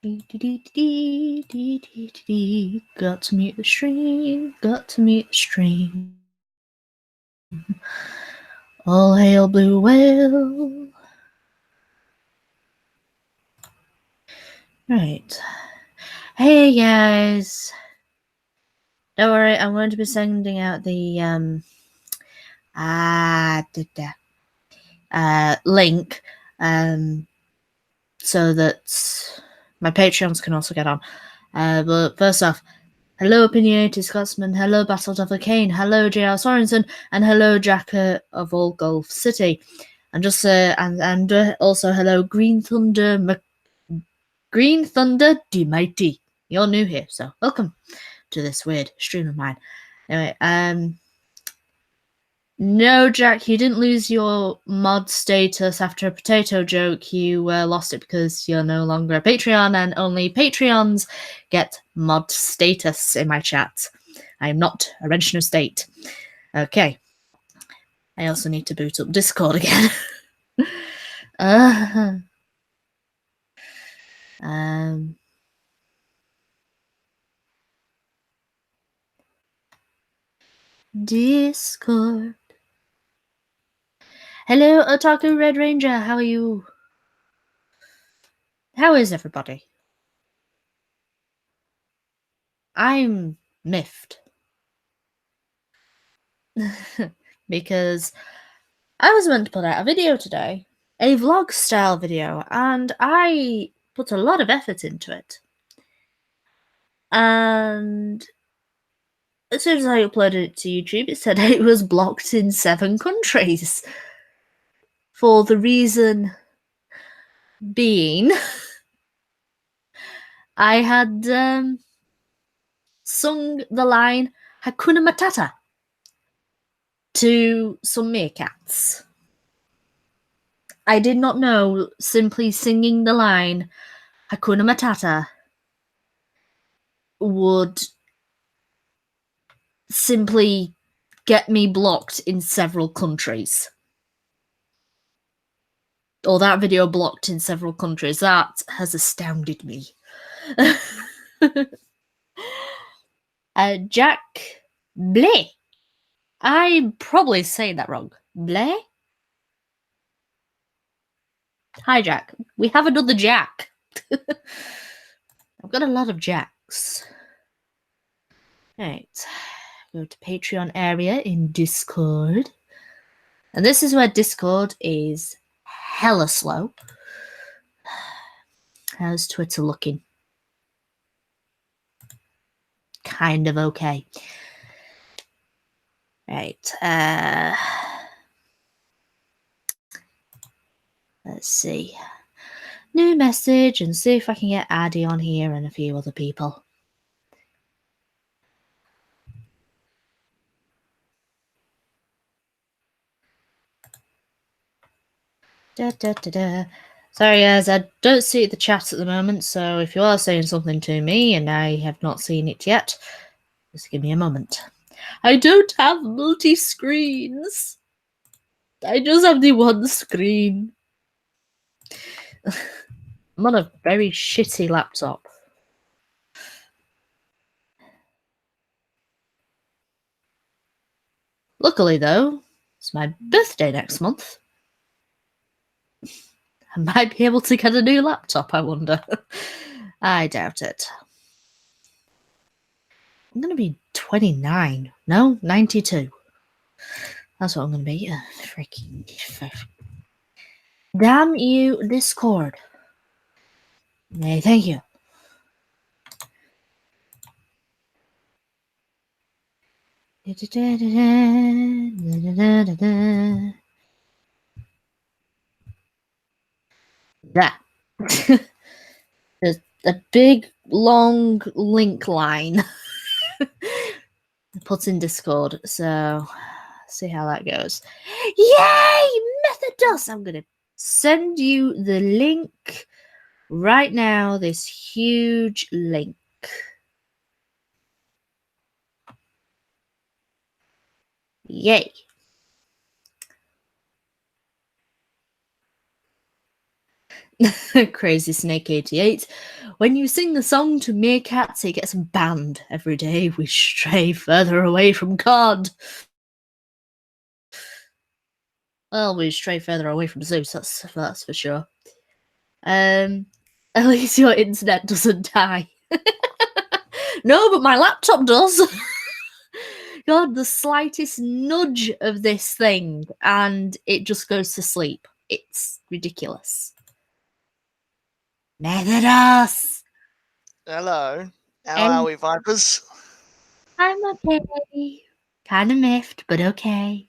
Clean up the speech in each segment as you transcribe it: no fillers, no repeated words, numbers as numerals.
Got to mute the stream. Got to mute the stream. All hail Blue Whale. Right. Hey guys. Don't worry, I'm going to be sending out the link so that my Patreons can also get on. But first off, hello Opinionated Scotsman, hello Battle of Kane, hello J.R. Sorensen, and hello Jacker of All Gulf City. And just and also hello Green Thunder the Mighty. You're new here, so welcome to this weird stream of mine. Anyway, no, Jack, you didn't lose your mod status after a potato joke. You lost it because you're no longer a Patreon, and only Patreons get mod status in my chat. I am not a Wrench of State. Okay. I also need to boot up Discord again. Discord. Hello, Otaku Red Ranger. How are you? How is everybody? I'm miffed. Because I was meant to put out a video today, a vlog style video, and I put a lot of effort into it. And as soon as I uploaded it to YouTube, it said it was blocked in 7 countries. For the reason being, I had sung the line Hakuna Matata to some meerkats. I did not know simply singing the line Hakuna Matata would simply get me blocked in several countries. Or that video blocked in several countries. That has astounded me. Jack Blay. I'm probably saying that wrong. Blay? Hi, Jack. We have another Jack. I've got a lot of Jacks. Right. Go to Patreon area in Discord. And this is where Discord is hella slow. How's Twitter looking? Kind of okay. Right. Let's see. New message and see if I can get Addy on here and a few other people. Sorry guys, I don't see the chat at the moment, so if you are saying something to me and I have not seen it yet, just give me a moment. I don't have multi-screens. I just have the one screen. I'm on a very shitty laptop. Luckily though, it's my birthday next month. I might be able to get a new laptop, I wonder. I doubt it. I'm going to be 29. No, 92. That's what I'm going to be. Freaking. Damn you, Discord. Hey, thank you. Yeah. There's a big, long link line put in Discord, so see how that goes. Yay! Methodus! I'm going to send you the link right now, this huge link. Yay! Crazy Snake 88. When you sing the song to meerkats, it gets banned. Every day we stray further away from God. Well, we stray further away from Zeus, that's for sure. At least your internet doesn't die. No, but my laptop does. God, the slightest nudge of this thing, and it just goes to sleep. It's ridiculous. Methodos! Hello. How And are we, Vipers? I'm okay. Kind of miffed, but okay.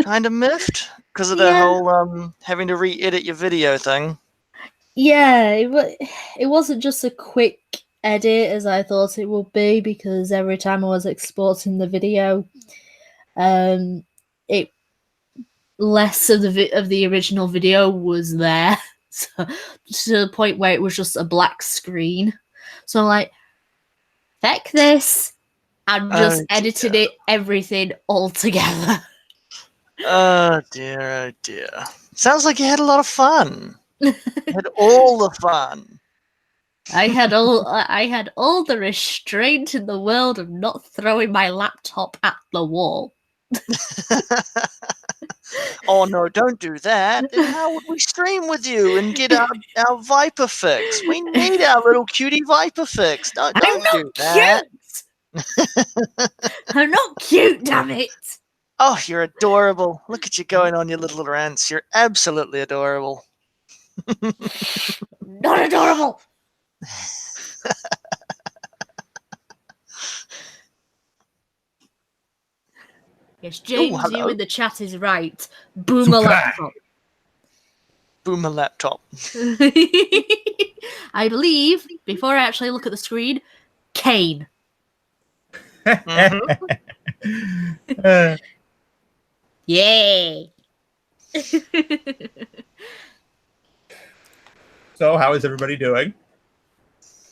Kind of miffed? Because of the Yeah. whole having to re-edit your video thing. Yeah, it wasn't just a quick edit as I thought it would be, because every time I was exporting the video, it less of the original video was there, so, to the point where it was just a black screen. So I'm like, heck this, and just edited it, everything all together. Oh dear. Sounds like you had a lot of fun. You had all the fun. I had all the restraint in the world of not throwing my laptop at the wall. Oh no, don't do that. Then how would we stream with you and get our Viper fix? We need our little cutie Viper fix. Don't do that. I'm not cute, damn it. Oh, you're adorable. Look at you going on your little rants. You're absolutely adorable. Not adorable. Yes, James, you in the chat is right. Boomer laptop. Boomer laptop. I believe, before I actually look at the screen, Kane. Yay! So, how is everybody doing?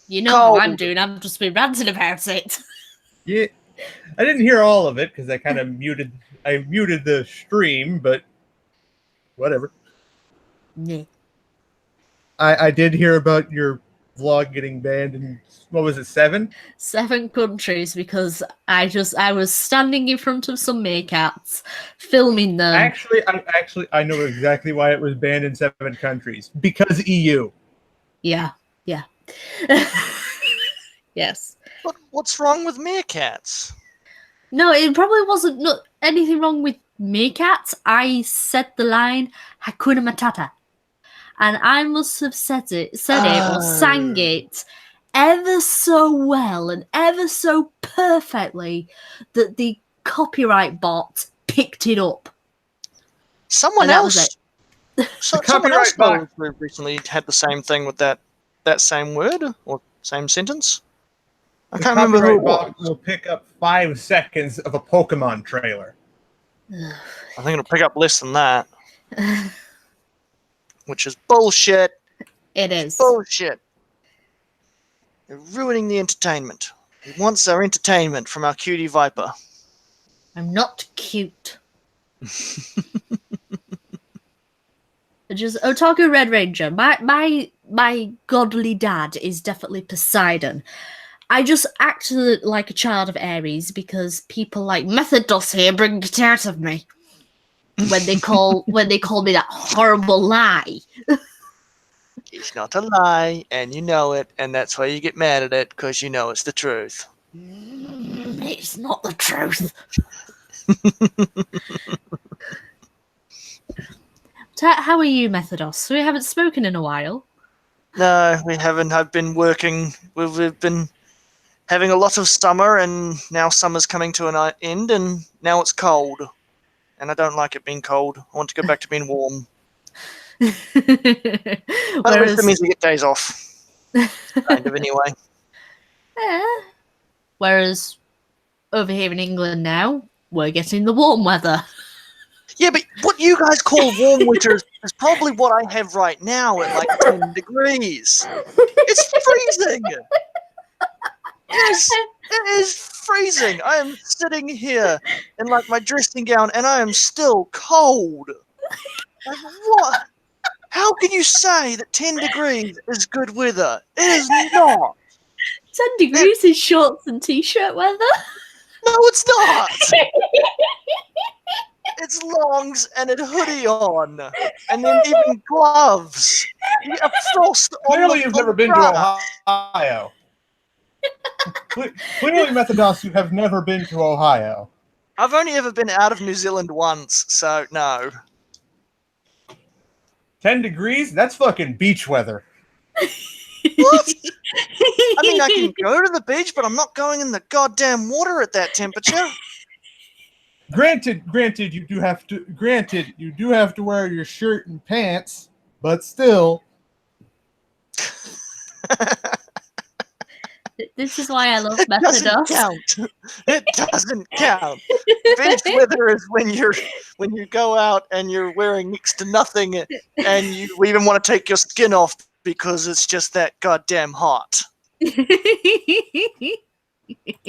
You know how I'm doing. I've just been ranting about it. Yeah, I didn't hear all of it because I kind of muted the stream, but whatever. Yeah. I did hear about your vlog getting banned in, what was it, 7? 7 countries, because I was standing in front of some meerkats, filming them. Actually, I know exactly why it was banned in 7 countries. Because EU. Yeah. Yes. But what's wrong with meerkats? No, it probably wasn't anything wrong with meerkats. I said the line Hakuna Matata, and I must have said it or sang it ever so well and ever so perfectly that the copyright bot picked it up. Someone else recently had the same thing with that same word or same sentence. I can't remember who it was. Will pick up 5 seconds of a Pokemon trailer. I think it'll pick up less than that. Which is bullshit. It is. Bullshit. They're ruining the entertainment. He wants our entertainment from our cutie Viper. I'm not cute. Just Otaku Red Ranger. My godly dad is definitely Poseidon. I just act like a child of Aries because people like Methodos here bring it out of me when they call me that horrible lie. It's not a lie, and you know it, and that's why you get mad at it, because you know it's the truth. It's not the truth. How are you, Methodos? We haven't spoken in a while. No, we haven't. I've been working. We've been having a lot of summer, and now summer's coming to an end, and now it's cold. And I don't like it being cold. I want to go back to being warm. But at least it means we get days off. Kind of, anyway. Whereas over here in England now, we're getting the warm weather. Yeah, but what you guys call warm winter is probably what I have right now at like 10 degrees. It's freezing! It is freezing! I am sitting here in like my dressing gown and I am still cold. Like, what? How can you say that 10 degrees is good weather? It is not. 10 degrees is shorts and t-shirt weather. No, it's not. It's longs and a hoodie on, and then even gloves. You have frost on Clearly, the you've never been to grass. Ohio. Clearly, Methodos, you have never been to Ohio. I've only ever been out of New Zealand once, so no. 10 degrees? That's fucking beach weather. What? I mean, I can go to the beach, but I'm not going in the goddamn water at that temperature. Granted, you do have to wear your shirt and pants, but still. This is why I love It doesn't Methodos. count. It doesn't count. Beach weather is when you go out and you're wearing next to nothing, and you even want to take your skin off because it's just that goddamn hot. What the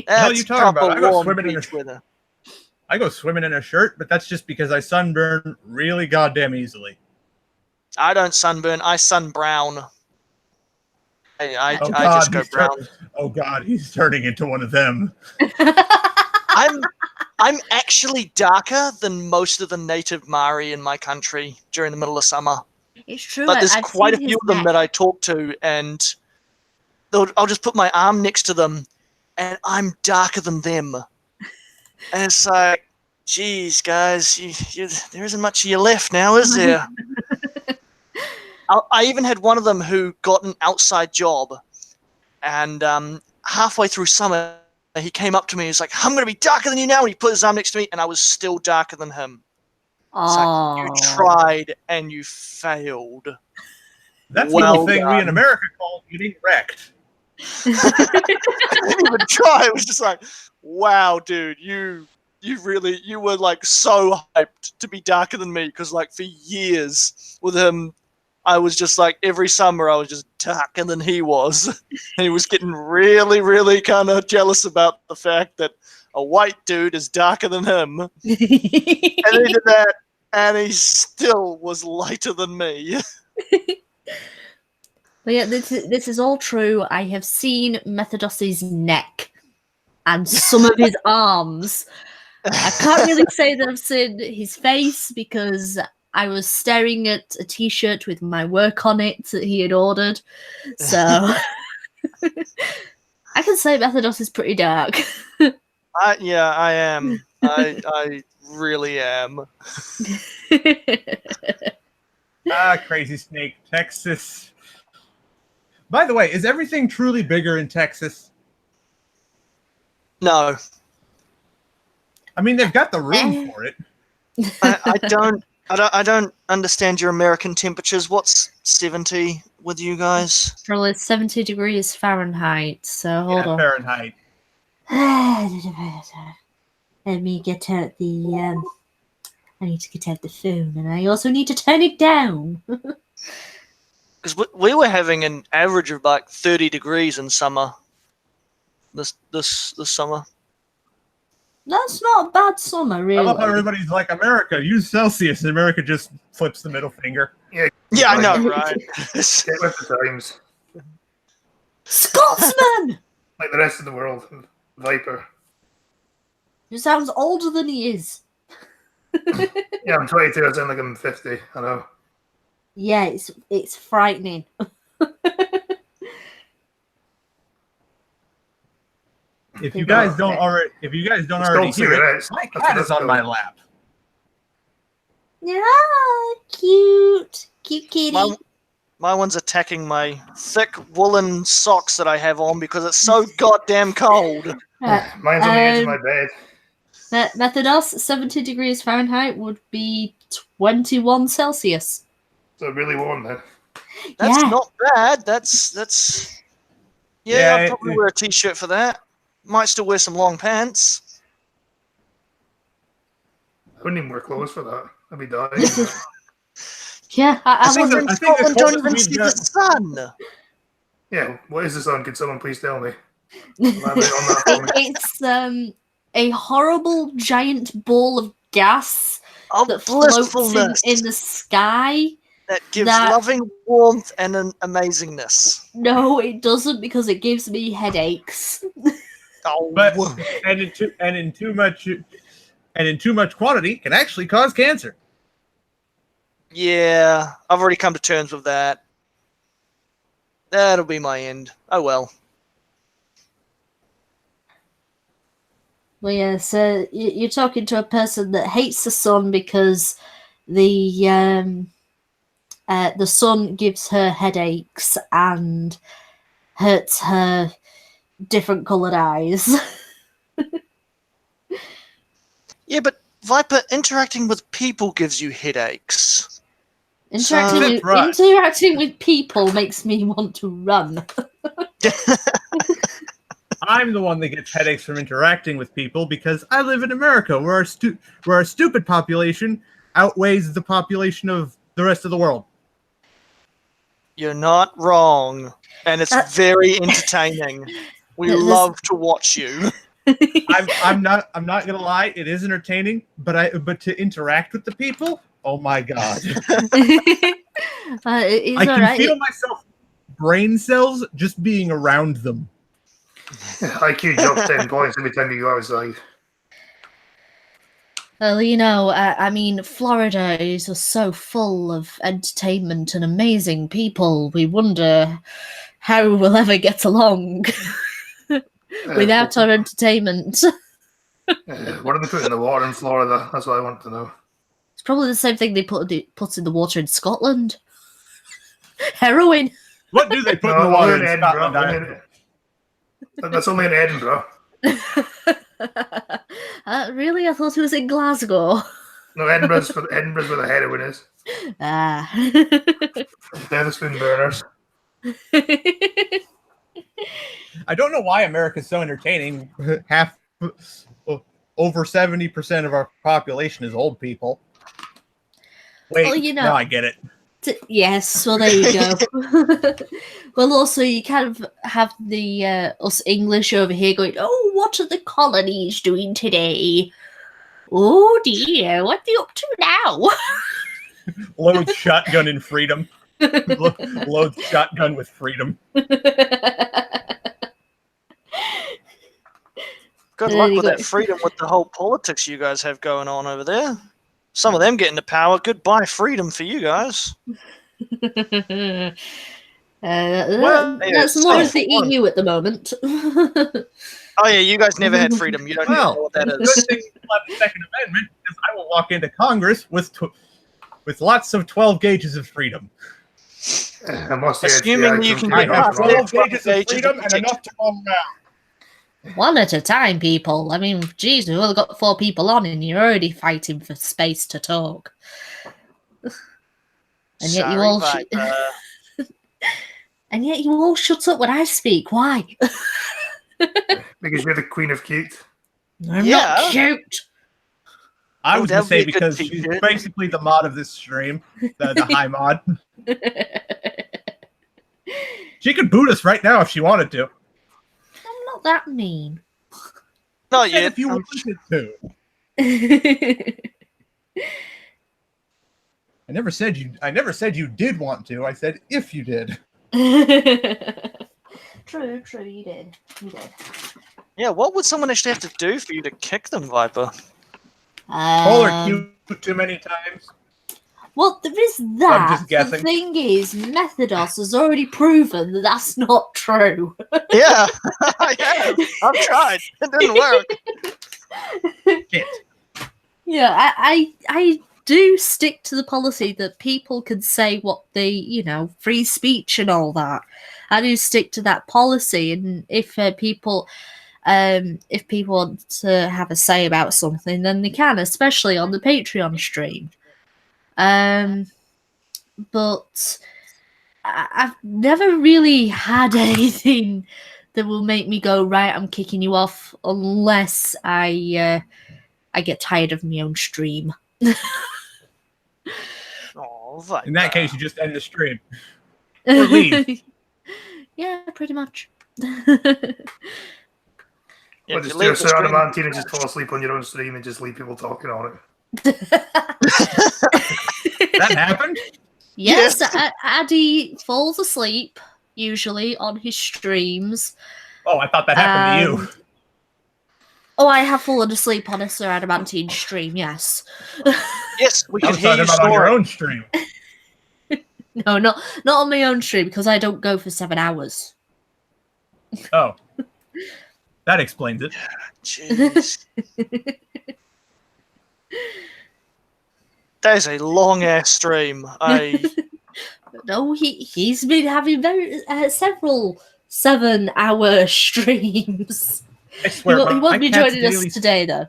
hell are you talking about? I go swimming in beach weather. I go swimming in a shirt, but that's just because I sunburn really goddamn easily. I don't sunburn. I sunbrown. I God, just go brown. Oh God, he's turning into one of them. I'm actually darker than most of the native Maori in my country during the middle of summer. It's true. But there's I've quite a seen few his of them neck. that I talk to, and I'll just put my arm next to them, and I'm darker than them. And it's like, geez, guys, there isn't much of you left now, is there? I even had one of them who got an outside job, and halfway through summer, he came up to me. He's like, "I'm going to be darker than you now." And he put his arm next to me, and I was still darker than him. It's like, you tried and you failed. That's the only thing we in America call getting wrecked. I didn't even try. It was just like, wow, dude, you were like so hyped to be darker than me, because like for years with him, I was just like every summer I was just darker than he was. And he was getting really, really kind of jealous about the fact that a white dude is darker than him. And he did that, and he still was lighter than me. But yeah, this is all true. I have seen Methodos's neck and some of his arms. I can't really say that I've seen his face because I was staring at a t-shirt with my work on it that he had ordered. So I can say Methodos is pretty dark. Yeah, I am. I really am. Crazy Snake, Texas. By the way, is everything truly bigger in Texas? No. I mean, they've got the room for it. I don't understand your American temperatures. What's 70 with you guys? Probably 70 degrees Fahrenheit. So hold on. Fahrenheit. Let me get out the I need to get out the phone, and I also need to turn it down. Because we were having an average of like 30 degrees in summer. This summer. That's not a bad summer, really. I love how everybody's like, America, use Celsius, and America just flips the middle finger. Yeah, I know, right? Get with the times. Scotsman! Like the rest of the world. Viper. He sounds older than he is. Yeah, I'm 22, I sound like I'm 50, I know. Yeah, it's frightening. If you guys don't already hear it, my cat is on my lap. Yeah, cute kitty. My one's attacking my thick woolen socks that I have on because it's so goddamn cold. Mine's on the edge of my bed. Methodos, 70 degrees Fahrenheit would be 21 Celsius. So really warm then. That's Yeah. not bad. That's Yeah, I'd probably wear a t-shirt for that. Might still wear some long pants. I wouldn't even wear clothes for that. I'd be dying. Yeah, I People wouldn't. in I think the Scotland don't coldest even we've see the got- sun. Yeah, what is the sun? Could someone please tell me? Elaborate on that for me. It's a horrible giant ball of gas Oh, that floats blissfulness. in the sky. That gives That- loving warmth and an amazingness. No, it doesn't, because it gives me headaches. Oh, But and in too much quantity can actually cause cancer. yeah, I've already come to terms with that. That'll be my end. Oh well. Well, yeah, so you're talking to a person that hates the sun because the sun gives her headaches and hurts her different coloured eyes. Yeah, but Viper, interacting with people gives you headaches. Interacting with people makes me want to run. I'm the one that gets headaches from interacting with people because I live in America, where our stupid population outweighs the population of the rest of the world. You're not wrong, and it's very entertaining. We love to watch you. I'm not gonna lie, it is entertaining, but to interact with the people, oh my god. I can feel myself brain cells just being around them. IQ drops 10 points every time you go outside. Well, you know, I mean, Florida is just so full of entertainment and amazing people. We wonder how we'll ever get along without our entertainment. What do they put in the water in Florida? That's what I want to know. It's probably the same thing they put in the water in Scotland. Heroin. What do they put in the water in Scotland? That's only in Edinburgh. Really? I thought it was in Glasgow. No, Edinburgh's where the heroin is. Ah. They're the spoon burners. I don't know why America's so entertaining. Over 70% of our population is old people. Wait, Well, you know, now I get it. Yes, well, there you go. Well, also, you kind of have the us English over here going, oh, what are the colonies doing today? Oh, dear, what are they up to now? Loads shotgun in freedom. Loads shotgun with freedom. Good luck with that freedom with the whole politics you guys have going on over there. Some of them get into power. Goodbye freedom for you guys. That's more of the EU at the moment. Oh yeah, you guys never had freedom. You don't know what that is. Good thing you have the Second Amendment, because I will walk into Congress with lots of 12 gauges of freedom. Assuming you can I get have 12 gauges of gauges freedom and enough to go around. One at a time, people. I mean, geez, we've only got 4 people on, and you're already fighting for space to talk. And yet you all and yet you all shut up when I speak. Why? Because you're the queen of cute. I'm not cute. I was going to say because she's basically the mod of this stream, the high mod. She could boot us right now if she wanted to. I'm not that mean. Not yet. If you wanted to. I never said you did want to. I said if you did. True, you did. Yeah, what would someone actually have to do for you to kick them, Viper? Call her cute too many times. Well, there is that. I'm just guessing. The thing is, Methodos has already proven that that's not true. Yeah, I have. I've tried. It didn't work. Shit. Yeah, I do stick to the policy that people can say what they, free speech and all that. I do stick to that policy, and if people want to have a say about something, then they can, especially on the Patreon stream. But I've never really had anything that will make me go, right, I'm kicking you off, unless I get tired of my own stream. Oh, in that case, you just end the stream. Or leave. Yeah, pretty much. Or just do a certain amount and just fall asleep on your own stream and just leave people talking on it. That happened? Yes, Yes. Addy falls asleep, usually, on his streams. Oh, I thought that happened to you. Oh, I have fallen asleep on a Sir Adamantine stream, yes. Yes, we I can was hear talking you about on your snoring. own stream. No, not on my own stream, because I don't go for 7 hours. Oh. That explains it. Jeez. That is a long ass stream. No, he's been having several 7-hour streams. I swear, He won't be joining us today, though.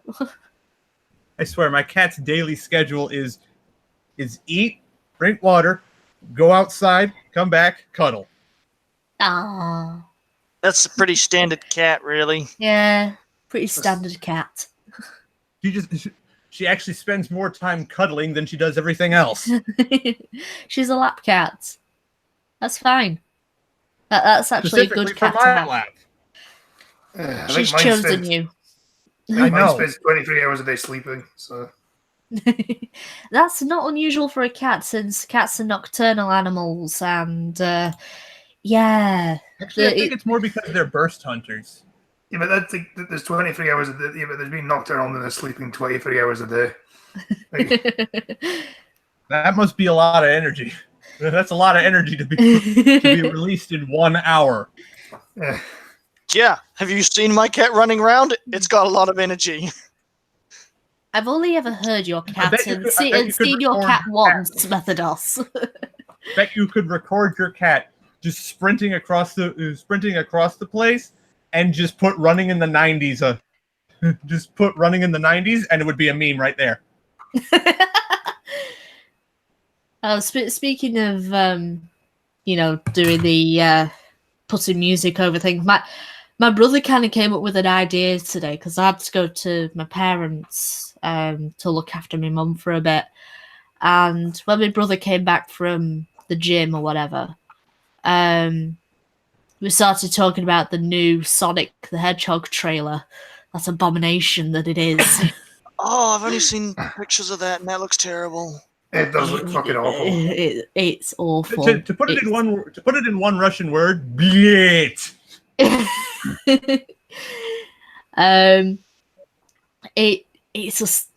I swear, my cat's daily schedule is eat, drink water, go outside, come back, cuddle. Ah, That's a pretty standard cat, really. yeah, pretty standard cat. She actually spends more time cuddling than she does everything else. She's a lap cat. That's fine. That's actually a good cat to have. Lap. I She's think mine chosen spends, you. I mine know. spends 23 hours a day sleeping, so... That's not unusual for a cat, since cats are nocturnal animals, and yeah. Actually, I think it's more because they're burst hunters. Yeah, but that's like, there's 23 hours a day. Yeah, but there's been nocturnal and they're sleeping 23 hours a day. Like, That must be a lot of energy. That's a lot of energy to be released in 1 hour. yeah. Yeah. Have you seen my cat running around? It's got a lot of energy. I've only ever heard your cat bet you and could- I bet you could seen your record cat your once, Methodos. Bet you could record your cat just sprinting across the place and just put running in the 90s. Just put running in the 90s, and it would be a meme right there. Speaking of, doing the putting music over things, my brother kind of came up with an idea today, because I had to go to my parents to look after my mum for a bit. And when my brother came back from the gym or whatever, we started talking about the new Sonic the Hedgehog trailer. That abomination that it is. Oh, I've only seen pictures of that, and that looks terrible. It does look fucking awful. It's awful. To put it in one Russian word, Blét.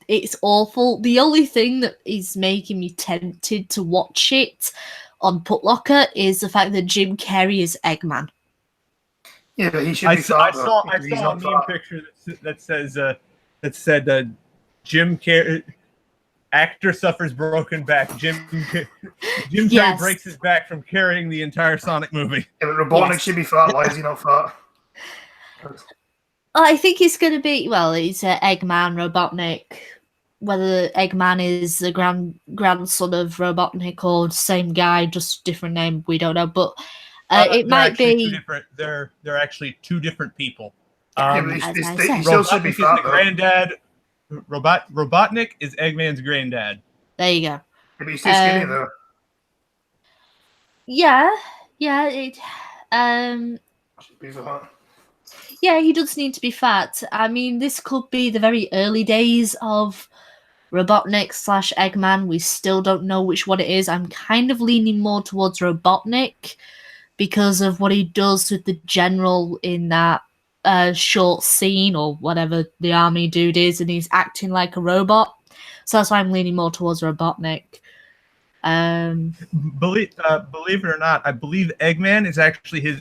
It's awful. The only thing that is making me tempted to watch it on Putlocker is the fact that Jim Carrey is Eggman. Yeah, but he should I be saw fat, a meme picture that said Jim Carrey actor suffers broken back. Jim Carrey breaks his back from carrying the entire Sonic movie. Yeah, but Robotnik should be fat. Why is he not fat? I think it's going to be, well, it's Eggman, Robotnik. Whether Eggman is the grandson of Robotnik or same guy, just different name, we don't know. But it might be. They're actually two different people. He still should be Robotnik is fat, the though. granddad. Robotnik is Eggman's granddad. There you go. Yeah, but he's too skinny, though. Yeah. It. Should be fat. Yeah, he does need to be fat. I mean, this could be the very early days of Robotnik / Eggman. We still don't know which one it is. I'm kind of leaning more towards Robotnik because of what he does with the general in that short scene or whatever the army dude is, and he's acting like a robot. So that's why I'm leaning more towards Robotnik. Believe it or not, I believe Eggman is actually his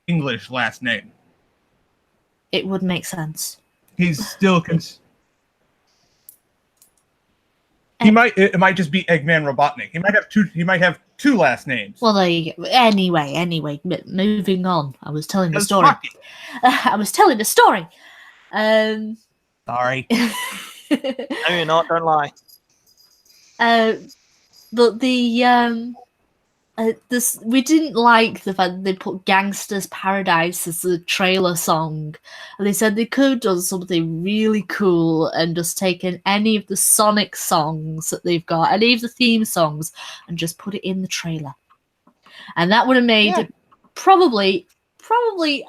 English last name. It would make sense. He's still it might just be Eggman Robotnik. He might have two last names. Well, there you go. Anyway, moving on. I was telling the story. I was telling the story. Sorry. No, you're not. Don't lie. But we didn't like the fact that they put Gangster's Paradise as the trailer song, and they said they could have done something really cool and just taken any of the Sonic songs that they've got, any of the theme songs, and just put it in the trailer, and that would have made it probably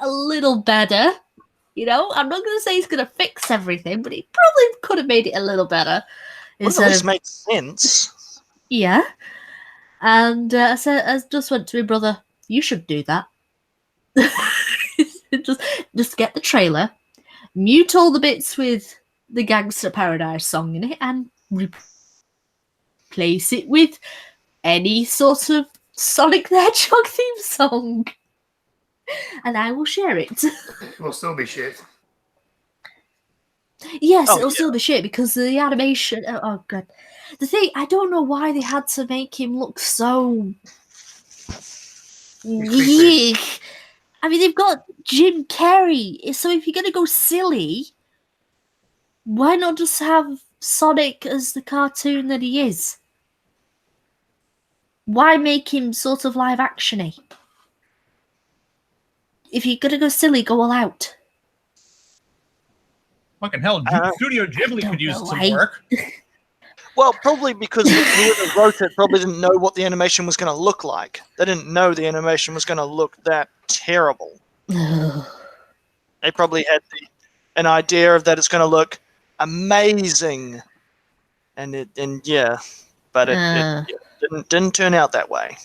a little better. You know, I'm not going to say it's going to fix everything, but it probably could have made it a little better. Would at least make sense. Yeah. And I just went to my brother, you should do that. just get the trailer, mute all the bits with the Gangster Paradise song in it, and replace it with any sort of Sonic the Hedgehog theme song. And I will share it. It will still be shit. Yes, Oh, it'll yeah. still be shit because the animation. Oh god, the thing, I don't know why they had to make him look so. creepy. Yeek. I mean, they've got Jim Carrey, so if you're gonna go silly, why not just have Sonic as the cartoon that he is? Why make him sort of live actiony? If you're gonna go silly, go all out. Fucking hell, Studio Ghibli could use some work. Well, probably because whoever wrote it probably didn't know what the animation was going to look like. They didn't know the animation was going to look that terrible. They probably had an idea of that it's going to look amazing, but it didn't turn out that way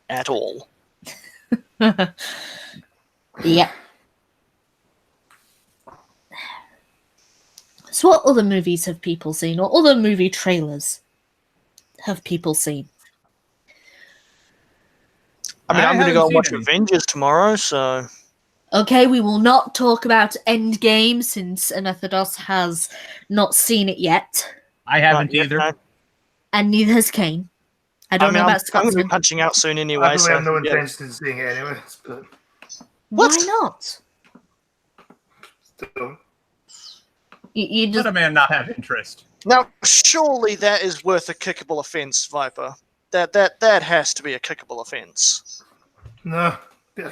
at all. Yep. So what other movies have people seen, or other movie trailers have people seen? I mean, I I'm going to haven't go and seen watch any. Avengers tomorrow, so... Okay, we will not talk about Endgame since Anathados has not seen it yet, I haven't Not yet, either. no. and neither has Kane. I don't know I'm about going to be Scotsman. punching out soon I anyway, probably so... have no yeah. intention of seeing it anyway. But Why What? not? still, You Let just a man not have interest. Now, surely that is worth a kickable offence, Viper. That has to be a kickable offence. no.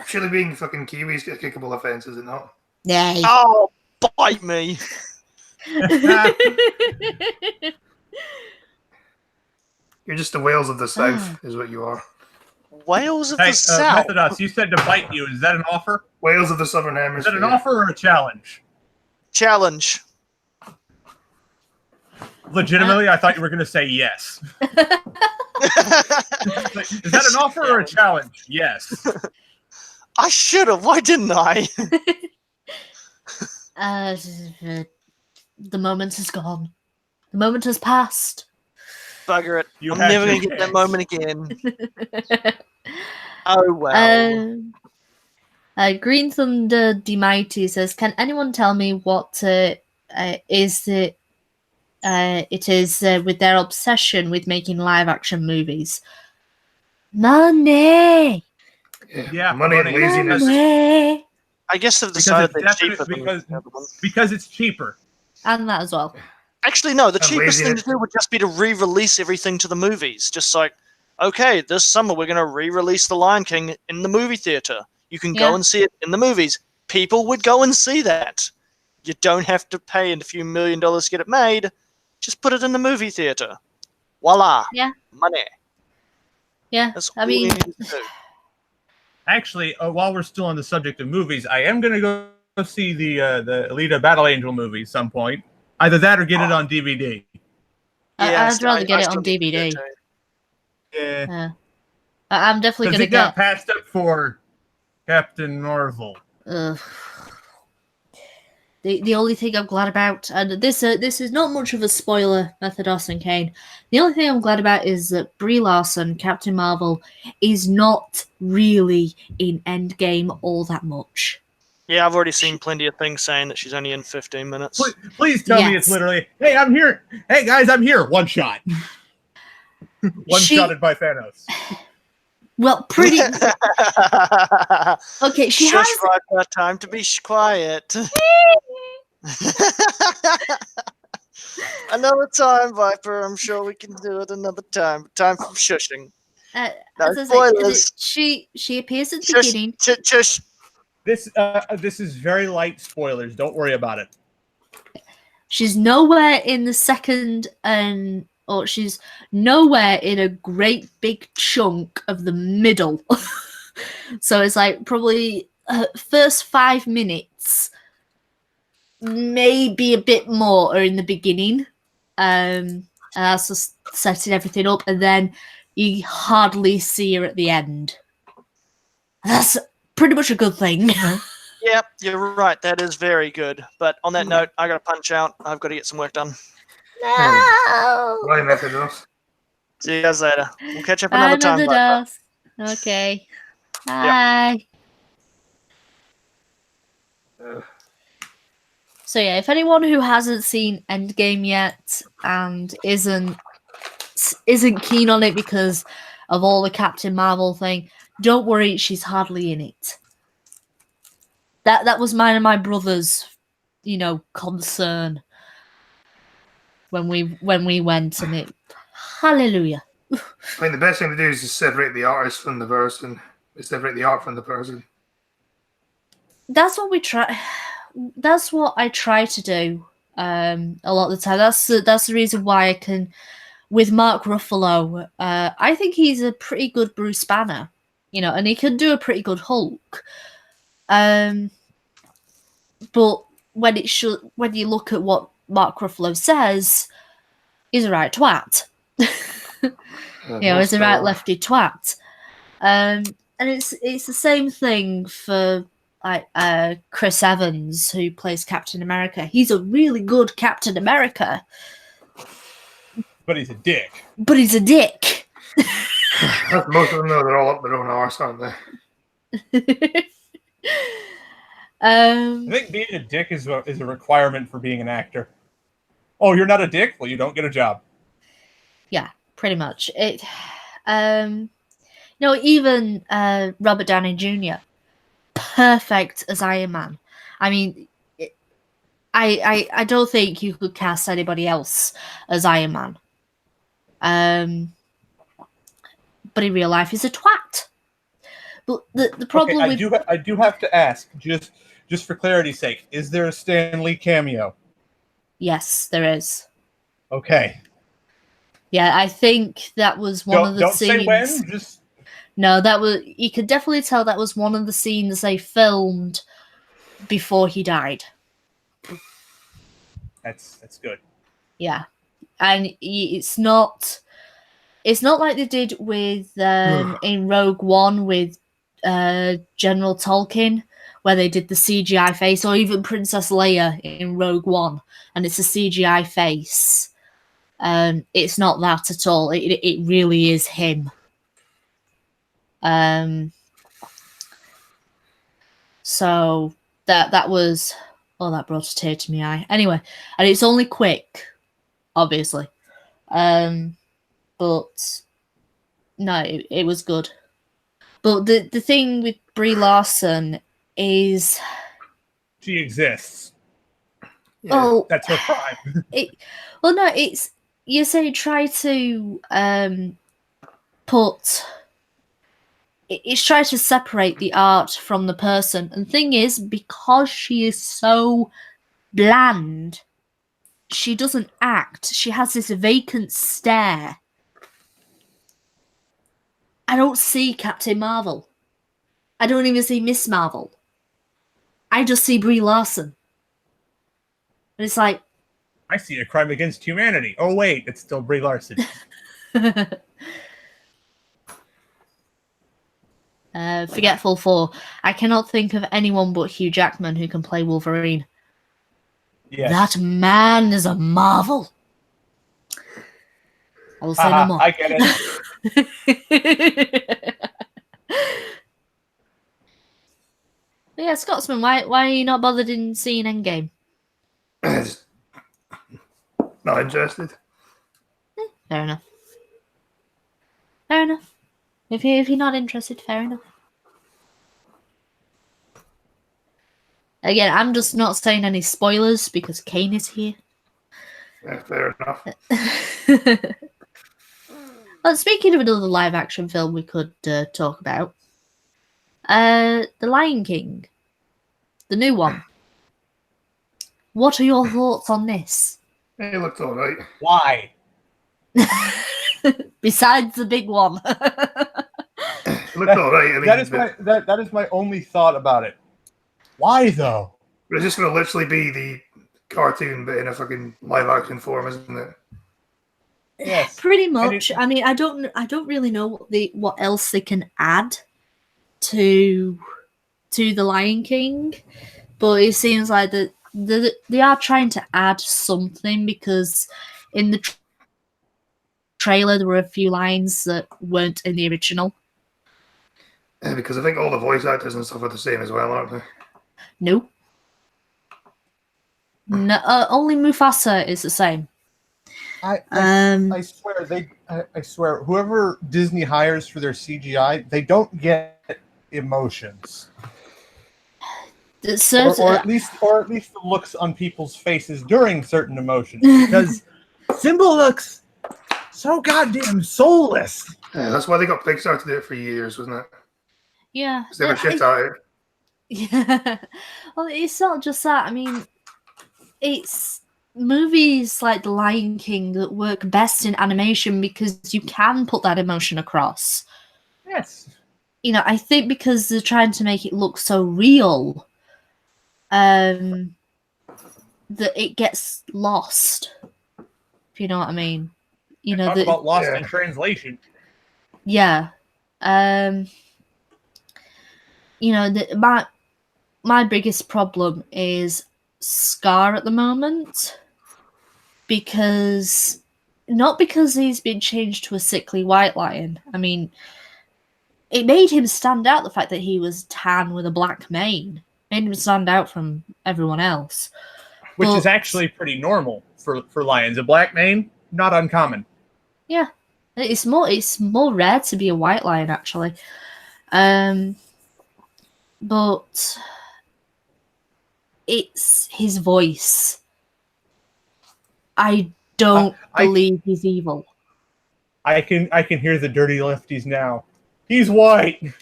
Surely being fucking Kiwis a kickable offence, is it not? nay. Oh, bite me! You're just the Wales of the South, is what you are. Wales of Hey, the South. Methodos, you said to bite you. Is that an offer? Wales of the Southern Is Hemisphere. that an offer or a challenge? Challenge. Legitimately, I thought you were going to say yes. Is that an offer or a challenge? Yes. I should have. Why didn't I? The moment is gone. The moment has passed. Bugger it. You I'm had never your going to get that chance. moment again. Oh, well. Green Thunder Demighty says, "Can anyone tell me what it is with their obsession with making live-action movies? Money, Yeah, money and money. laziness. money, I guess they've Because decided it's they're cheaper definitely than the other one. because it's cheaper. and that as well." Actually, no. The And cheapest thing to laziness. do would just be to re-release everything to the movies. Just like, okay, this summer we're going to re-release The Lion King in the movie theater. You can Yeah. go and see it in the movies. People would go and see that. You don't have to pay a few $1 million to get it made. Just put it in the movie theater. Voila. Yeah. Money. Yeah, That's I all you mean, need to do. Actually, while we're still on the subject of movies, I am going to go see the Alita Battle Angel movie some point. Either that or get it on DVD. I'd rather get it still on need to do DVD. too. Yeah. I'm definitely Because gonna it got get. passed up for Captain Marvel. The only thing I'm glad about, and this is not much of a spoiler, Methodos and Kane. The only thing I'm glad about is that Brie Larson, Captain Marvel, is not really in Endgame all that much. Yeah, I've already seen plenty of things saying that she's only in 15 minutes. Please tell me it's Yes. literally, hey, I'm here. Hey, guys, I'm here. One shot. One-shotted by Thanos. Well, pretty. Okay, she Shush, has. Viper, time to be quiet. Another time, Viper. I'm sure we can do it another time. Time for shushing. No As I say, spoilers. she appears at the Shush, beginning. shush. This is very light spoilers. Don't worry about it. She's nowhere in the second or she's nowhere in a great big chunk of the middle. So it's like probably first 5 minutes, maybe a bit more are in the beginning. And that's just setting everything up, and then you hardly see her at the end. That's pretty much a good thing. Yep, you're right. That is very good. But on that note, I got to punch out. I've got to get some work done. No! Bye, Methodist. See you guys later. We'll catch up Bye, another time. Methodist. Okay. Bye. So yeah, if anyone who hasn't seen Endgame yet and isn't keen on it because of all the Captain Marvel thing, don't worry, she's hardly in it. That was mine and my brother's, concern when we went, and it. Hallelujah. I think the best thing to do is to separate the artist from the person. Separate the art from the person. That's what we try. That's what I try to do a lot of the time. That's the reason why I can. With Mark Ruffalo, I think he's a pretty good Bruce Banner, and he can do a pretty good Hulk. But when you look at what Mark Ruffalo says, he's a right twat. He's a right lefty twat. And it's the same thing for Chris Evans, who plays Captain America. He's a really good Captain America. But he's a dick. Most of them know they're all up their own arse, aren't they? I think being a dick is a requirement for being an actor. Oh, you're not a dick? Well, you don't get a job. Yeah, pretty much. Even Robert Downey Jr., perfect as Iron Man. I mean, I don't think you could cast anybody else as Iron Man. But in real life, he's a twat. But the problem I do have to ask, just for clarity's sake, is there a Stan Lee cameo? Yes, there is. Okay. Yeah, I think that was one of the scenes. Don't say when. No, that was. You could definitely tell that was one of the scenes they filmed before he died. That's good. Yeah, and it's not like they did with in Rogue One with General Tolkien, where they did the CGI face, or even Princess Leia in Rogue One, and it's a CGI face. It's not that at all. It really is him. So that was. Oh, that brought a tear to my eye. Anyway, and it's only quick, obviously. But no, it was good. But the thing with Brie Larson is she exists. Yeah, oh, that's her crime. It's you say try to put. It's trying to separate the art from the person. And the thing is, because she is so bland, she doesn't act. She has this vacant stare. I don't see Captain Marvel. I don't even see Miss Marvel. I just see Brie Larson. And it's like... I see a crime against humanity. Oh, wait, it's still Brie Larson. Forgetful 4. I cannot think of anyone but Hugh Jackman who can play Wolverine. Yes. That man is a marvel. I will say no more. I get it. Yeah, Scotsman, why are you not bothered in seeing Endgame? Not interested. Fair enough. Fair enough. If you're not interested, fair enough. Again, I'm just not saying any spoilers because Kane is here. Yeah, fair enough. Well, speaking of another live-action film we could talk about, The Lion King, the new one. What are your thoughts on this? It looked all right. Why? Besides the big one. It looked all right. I mean, that is my only thought about it. Why though? It's just going to literally be the cartoon, but in a fucking live action form, isn't it? Yes. Pretty much. I mean, I don't really know what else they can add to the Lion King, but it seems like that they are trying to add something, because in the trailer there were a few lines that weren't in the original. Yeah, because I think all the voice actors and stuff are the same as well, aren't they? No. No, only Mufasa is the same. I swear I swear whoever Disney hires for their CGI, they don't get emotions. Or at least the looks on people's faces during certain emotions, because Simba looks so goddamn soulless. Yeah, that's why they got Pixar to do it for years, wasn't it? Yeah. Because they were shit at it. Yeah. Well, it's not just that. I mean, it's movies like The Lion King that work best in animation because you can put that emotion across. Yes. You know, I think because they're trying to make it look so real, that it gets lost. If you know what I mean. You know, talk about lost in translation. Yeah. You know, my biggest problem is Scar at the moment, because not because he's been changed to a sickly white lion. I mean, it made him stand out, the fact that he was tan with a black mane. Made him stand out from everyone else. Which is actually pretty normal for lions. A black mane, not uncommon. Yeah. It's more rare to be a white lion, actually. But it's his voice. I don't believe he's evil. I can hear the dirty lefties now. He's white.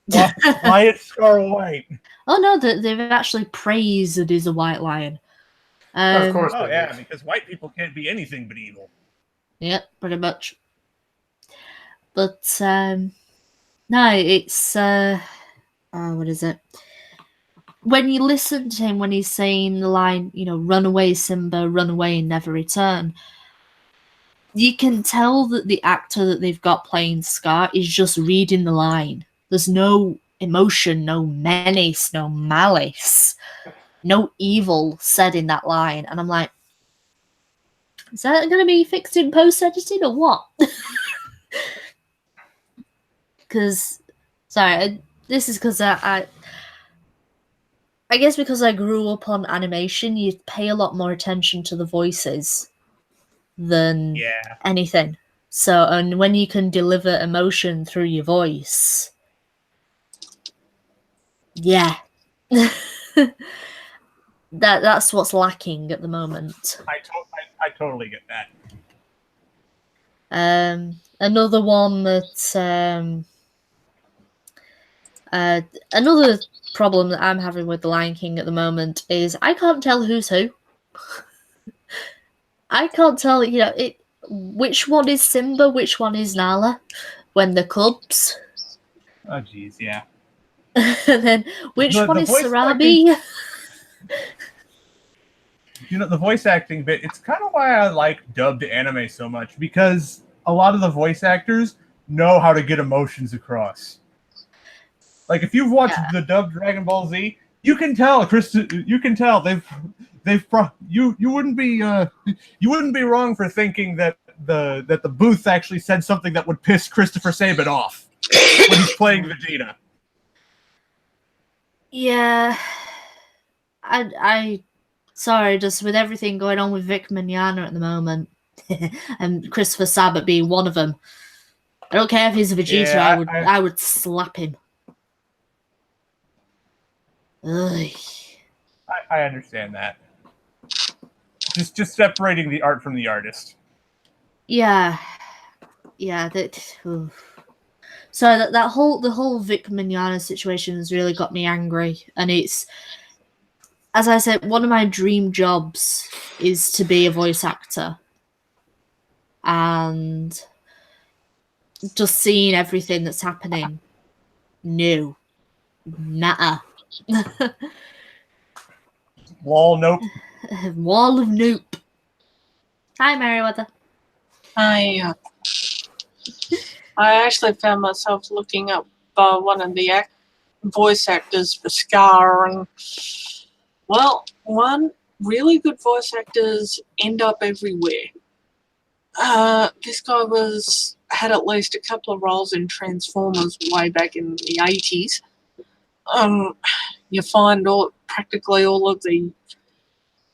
Why is Scar white? Oh no, they've actually praised that he's a white lion. Of course. Oh yeah, because white people can't be anything but evil. Yep, pretty much. But no, it's what is it? When you listen to him when he's saying the line, you know, "Run away, Simba, run away and never return," you can tell that the actor that they've got playing Scar is just reading the line. There's no emotion, no menace, no malice, no evil said in that line. And I'm like, is that going to be fixed in post-editing or what? Because, sorry, this is because I guess because I grew up on animation, you pay a lot more attention to the voices than anything. So, and when you can deliver emotion through your voice, yeah. That's what's lacking at the moment. I totally get that. Another one that another problem that I'm having with The Lion King at the moment is I can't tell who's who. I can't tell, you know, which one is Simba, which one is Nala when they're cubs. Oh jeez, yeah. And then which one is Sarabi? You know, the voice acting bit, it's kind of why I like dubbed anime so much, because a lot of the voice actors know how to get emotions across. Like, if you've watched the dubbed Dragon Ball Z, you can tell, you wouldn't be wrong for thinking that the booth actually said something that would piss Christopher Saban off when he's playing Vegeta. Yeah. Sorry, just with everything going on with Vic Mignogna at the moment, and Christopher Sabat being one of them, I don't care if he's a Vegeta. Yeah, I would slap him. Ugh. I understand that. Just separating the art from the artist. Yeah. So the whole Vic Mignogna situation has really got me angry, and it's, as I said, one of my dream jobs is to be a voice actor, and just seeing everything that's happening, no, nah. Wall, nope. Wall of nope. Hi, Merriweather. I actually found myself looking up one of the voice actors for Scar, and well, one really good voice actors end up everywhere. This guy had at least a couple of roles in Transformers way back in the 80s. You find practically all of the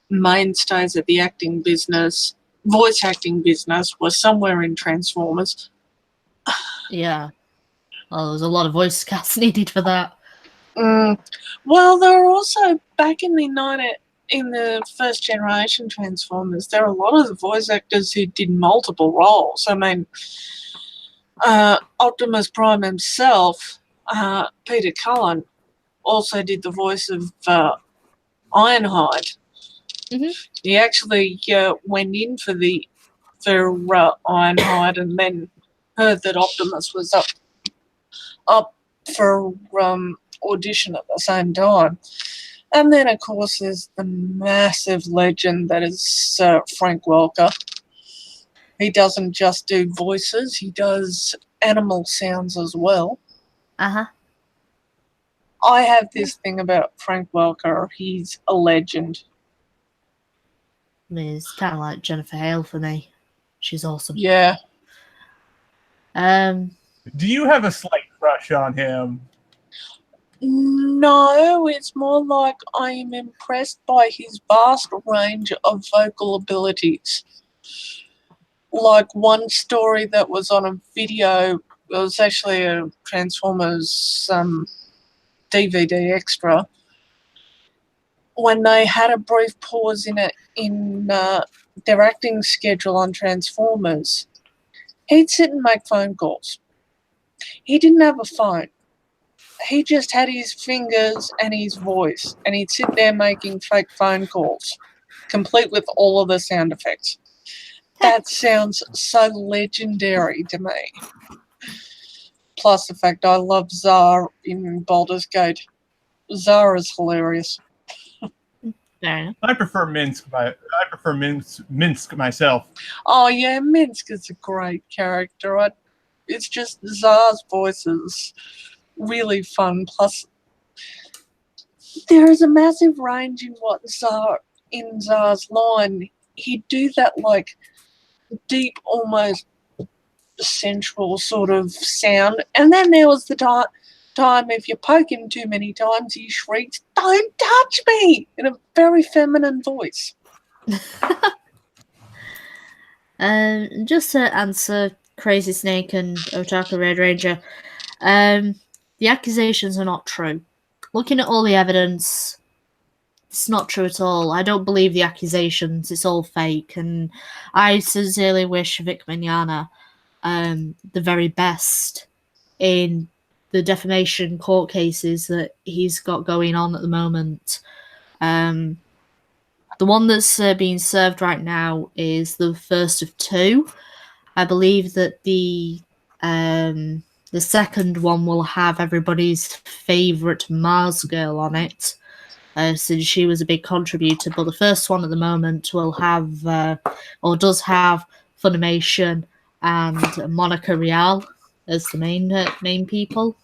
mainstays of the acting business, voice acting business, were somewhere in Transformers. Yeah. Well, there's a lot of voice cast needed for that. Well, there were also back in the first generation Transformers, there are a lot of voice actors who did multiple roles. I mean, Optimus Prime himself, Peter Cullen, also did the voice of Ironhide. Mhm. He actually went in for Ironhide, and then heard that Optimus was up for audition at the same time. And then, of course, there's the massive legend that is Frank Welker. He doesn't just do voices, he does animal sounds as well. Uh-huh. I have this thing about Frank Welker. He's a legend. I mean, it's kind of like Jennifer Hale for me. She's awesome. Yeah. Do you have a slight crush on him? No, it's more like I am impressed by his vast range of vocal abilities. Like one story that was on a video, it was actually a Transformers DVD extra. When they had a brief pause in their acting schedule on Transformers, he'd sit and make phone calls. He didn't have a phone. He just had his fingers and his voice, and he'd sit there making fake phone calls, complete with all of the sound effects. That sounds so legendary to me. Plus the fact I love Zara in Baldur's Gate. Zara's hilarious. Fair enough. I prefer Minsk. I prefer Minsk myself. Oh yeah, Minsk is a great character. It's just Zara's voice is really fun. Plus, there is a massive range in in Zara's line. He'd do that like deep, almost sensual sort of sound, and then there was the time if you poke him too many times, he shrieks, "Don't touch me!" in a very feminine voice. Just to answer Crazy Snake and Otaku Red Ranger, the accusations are not true. Looking at all the evidence, it's not true at all. I don't believe the accusations. It's all fake, and I sincerely wish Vic Mignogna the very best in the defamation court cases that he's got going on at the moment. The one that's being served right now is the first of two. I believe that the second one will have everybody's favourite Mars girl on it, since she was a big contributor. But the first one at the moment will have, or does have, Funimation and Monica Rial as the main people.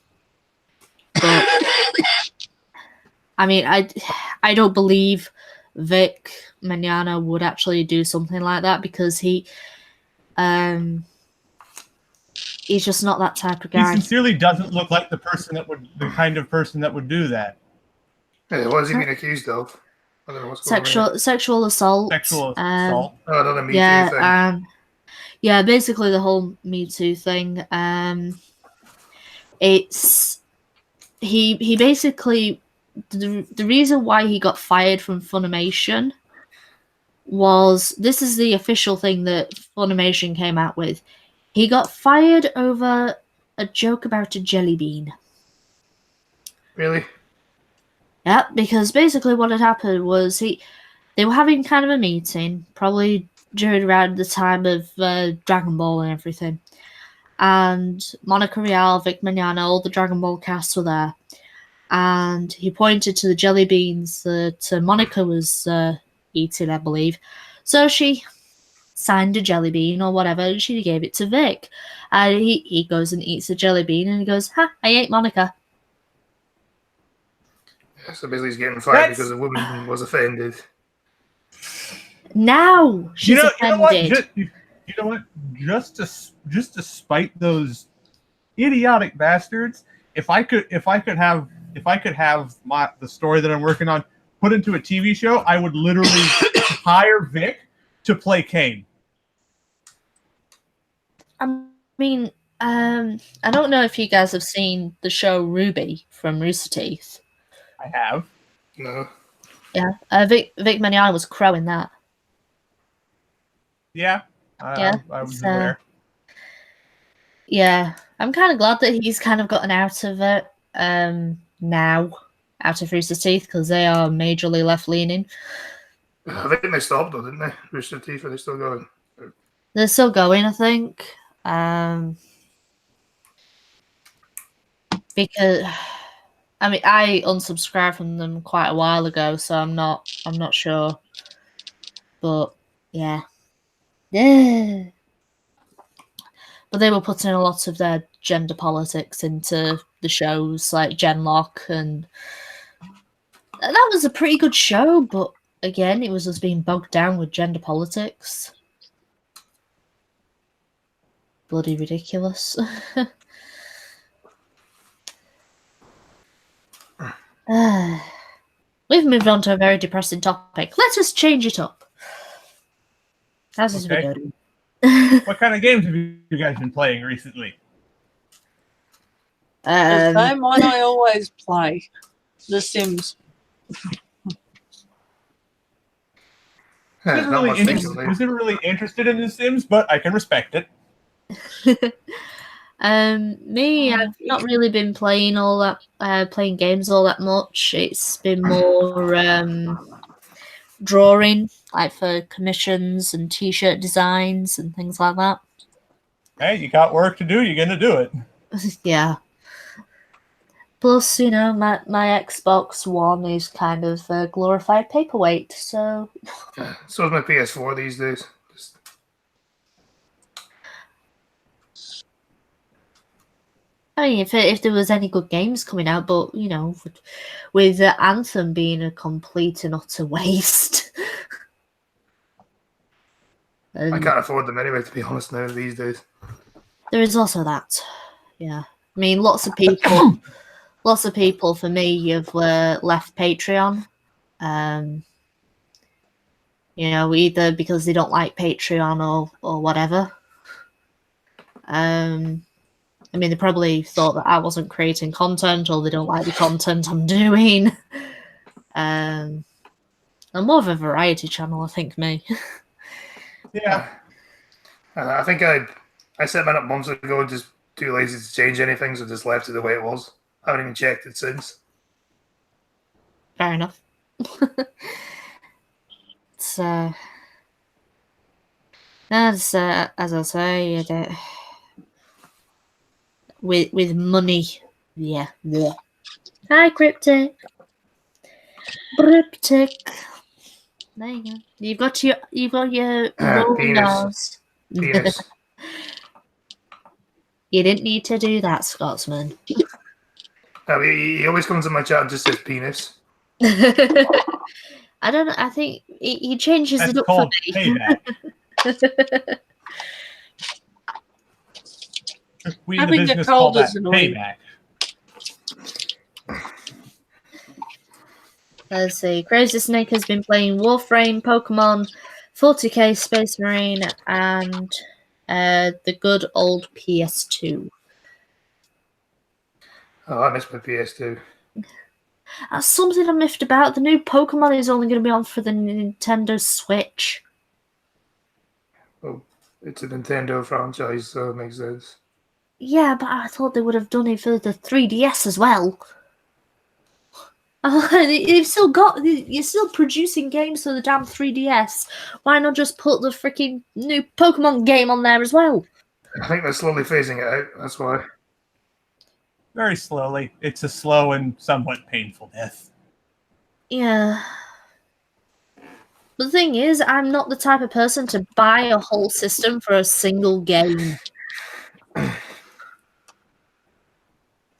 But I mean, I don't believe Vic Mignogna would actually do something like that, because he's just not that type of guy. He sincerely doesn't look like the kind of person that would do that. Yeah, what has he been accused of? I don't know what's going on. Sexual assault. Sexual assault. Oh, another Me Too thing. Yeah, basically the whole Me Too thing. It's he basically the reason why he got fired from Funimation was, this is the official thing that Funimation came out with. He got fired over a joke about a jelly bean. Really? Yeah, because basically what had happened was they were having kind of a meeting, probably during around the time of Dragon Ball and everything. And Monica Rial, Vic Mignogna, all the Dragon Ball cast were there. And he pointed to the jelly beans that Monica was eating, I believe. So she signed a jelly bean or whatever, and she gave it to Vic. And he goes and eats the jelly bean, and he goes, "Ha! I ate Monica." So basically, he's getting fired because the woman was offended. Now she's offended. You know what? Just to spite those idiotic bastards, if I could have the story that I'm working on put into a TV show, I would literally hire Vic to play Kane. I mean, I don't know if you guys have seen the show Ruby from Rooster Teeth. I have. No. Yeah, Vic Mignogna was Crow in that. Yeah. I was aware. Yeah, I'm kind of glad that he's kind of gotten out of it now, out of Rooster Teeth, because they are majorly left-leaning. I think they stopped, though, didn't they? Rooster Teeth, are they still going? They're still going, I think. Because, I mean, I unsubscribed from them quite a while ago, so I'm not sure. But yeah. But they were putting a lot of their gender politics into the shows, like Genlock, and that was a pretty good show, but again, it was just being bogged down with gender politics. Bloody ridiculous. We've moved on to a very depressing topic. Let us change it up. How's this video doing? What kind of games have you guys been playing recently? The same one I always play, The Sims. Was never really interested in The Sims, but I can respect it. Me, I've not really been playing playing games all that much. It's been more drawing, like for commissions and t-shirt designs and things like that. Hey, you got work to do, you're gonna do it. Yeah. Plus, you know, my Xbox One is kind of a glorified paperweight, so... So is my PS4 these days. I mean, if there was any good games coming out, but, you know, with Anthem being a complete and utter waste. I can't afford them anyway, to be honest, now these days. There is also that, yeah. I mean, lots of people for me have left Patreon. You know, either because they don't like Patreon or whatever. I mean, they probably thought that I wasn't creating content, or they don't like the content I'm doing. I'm more of a variety channel, I think, me. Yeah. I think I set mine up months ago and just too lazy to change anything, so just left it the way it was. I haven't even checked it since. Fair enough. It's as I say, with money, yeah. Hi, Cryptic. There you go. You've got your penis. Penis. You didn't need to do that, Scotsman. No, he always comes in my chat and just says penis. I don't know. I think he changes it up for me. Payback. We in the Having business a call cold that is annoying. payback. Let's see. Crazy Snake has been playing Warframe, Pokemon, 40k Space Marine, and the good old PS2. Oh, I miss my PS2. That's something I miffed about. The new Pokemon is only going to be on for the Nintendo Switch. Well, it's a Nintendo franchise, so it makes sense. Yeah, but I thought they would have done it for the 3DS as well. You're still producing games for the damn 3DS. Why not just put the freaking new Pokemon game on there as well? I think they're slowly phasing it out, that's why. Very slowly. It's a slow and somewhat painful death. Yeah. But the thing is, I'm not the type of person to buy a whole system for a single game.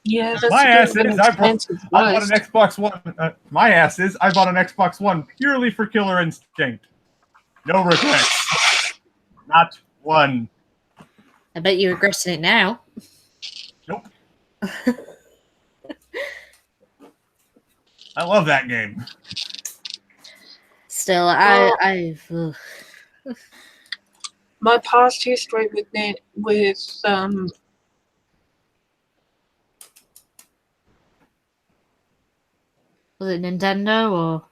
Yeah, that's My a ass bit of is an I expensive bought an waste. Xbox One. My ass is I bought an Xbox One purely for Killer Instinct. No regrets. Not one. I bet you're regretting it now. Nope. I love that game. Still, Well, I've my past history with was it Nintendo or?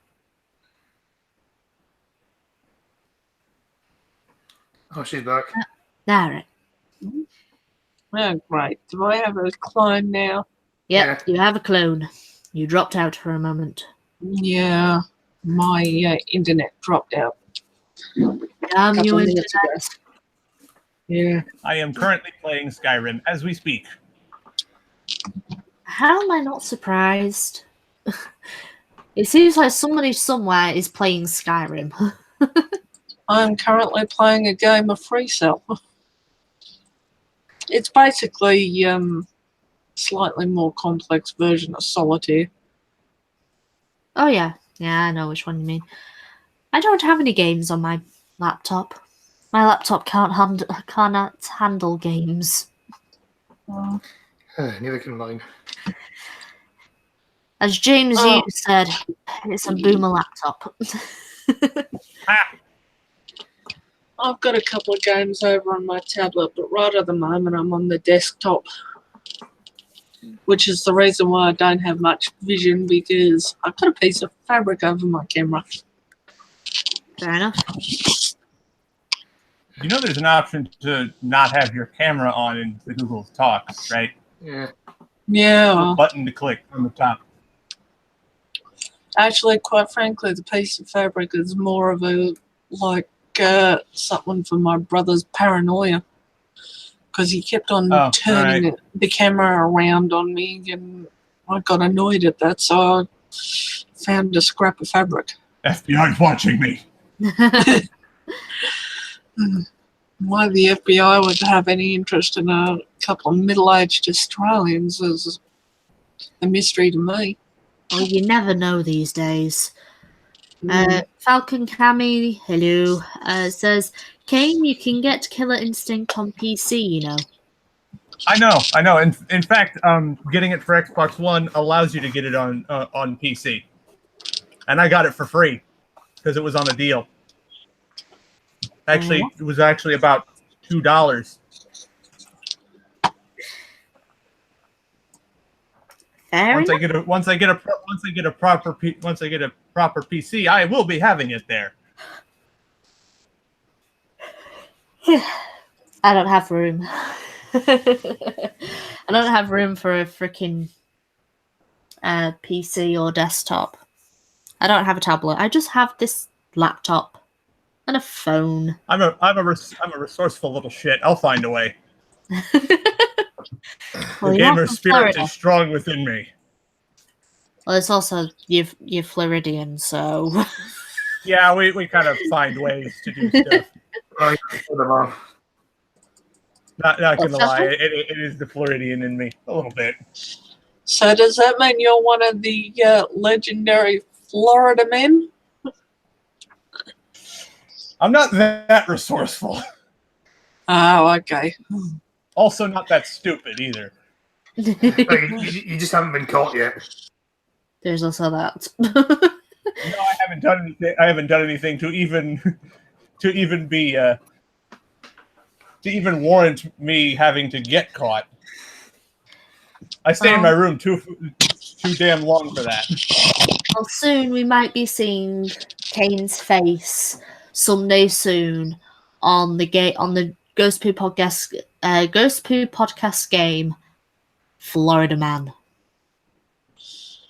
Oh, she's back. Alright. oh great. Do I have a clone now? Yep, you have a clone. You dropped out for a moment. Yeah, my internet dropped out. Damn you, Couple minutes ago. internet. Yeah. I am currently playing Skyrim as we speak. How am I not surprised? It seems like somebody somewhere is playing Skyrim. I'm currently playing a game of Free Cell. It's basically slightly more complex version of Solitaire. Oh yeah, I know which one you mean. I don't have any games on my laptop. My laptop cannot handle games. Neither can mine. As James Oh. Hughes said, it's a boomer laptop. I've got a couple of games over on my tablet, but right at the moment I'm on the desktop, which is the reason why I don't have much vision, because I've got a piece of fabric over my camera. Fair enough. You know there's an option to not have your camera on in the Google Talks, right? Yeah. Yeah. Button to click from the top. Actually, quite frankly, the piece of fabric is more of a, like, something for my brother's paranoia. Because he kept on turning the camera around on me, and I got annoyed at that, so I found a scrap of fabric. FBI's watching me. Why the FBI would have any interest in a couple of middle-aged Australians is a mystery to me. Well, you never know these days. Falcon Cami, hello, says, Kane, you can get Killer Instinct on PC, you know. I know. In fact, getting it for Xbox One allows you to get it on PC. And I got it for free because it was on a deal. Actually, it was actually about $2. Once I get a proper PC, I will be having it there. I don't have room. I don't have room for a freaking PC or desktop. I don't have a tablet. I just have this laptop and a phone. I'm a resourceful little shit. I'll find a way. Well, the gamer spirit is strong within me. Well, it's also you're Floridian, so yeah, we kind of find ways to do stuff. Not gonna lie, it is the Floridian in me a little bit. So does that mean you're one of the legendary Florida men? I'm not that resourceful. Oh, okay. Also, not that stupid either. You just haven't been caught yet. There's also that. No, I haven't done anything. I haven't done anything to even be to even warrant me having to get caught. I stay in my room too damn long for that. Well, soon we might be seeing Kane's face someday soon on the Ghost Poo podcast game, Florida Man.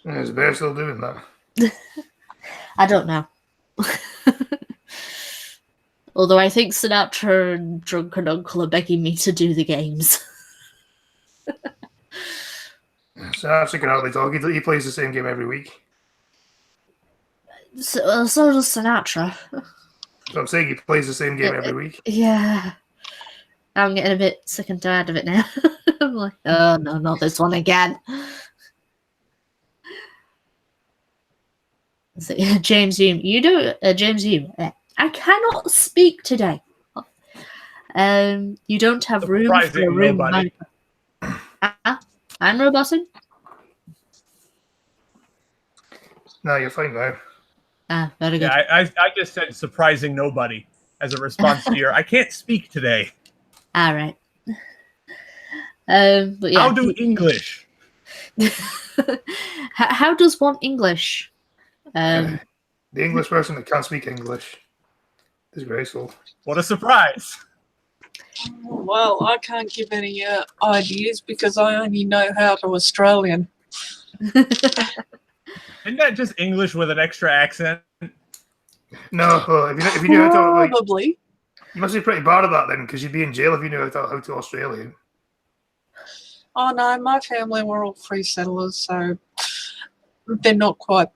Is Bear still doing that? I don't know. Although I think Sinatra and Drunken Uncle are begging me to do the games. So actually can hardly talk. He plays the same game every week. So does Sinatra. So I'm saying he plays the same game every week. Yeah. I'm getting a bit sick and tired of it now. I'm like, oh no, not this one again. So, James Hume, James Hume, I cannot speak today. You don't have room for a Surprising room. nobody. I'm roboting. No, you're fine now. Very good. Yeah, I just said surprising nobody as a response to your I can't speak today. All right. But yeah. How do English? How does one English? The English person that can't speak English. Disgraceful. What a surprise. Well, I can't give any ideas because I only know how to Australian. Isn't that just English with an extra accent? No, well, if you knew how to talk, like, Probably. you must be pretty bad at that then, because you'd be in jail if you knew how to talk to Australian. Oh no, my family were all free settlers, so they're not quite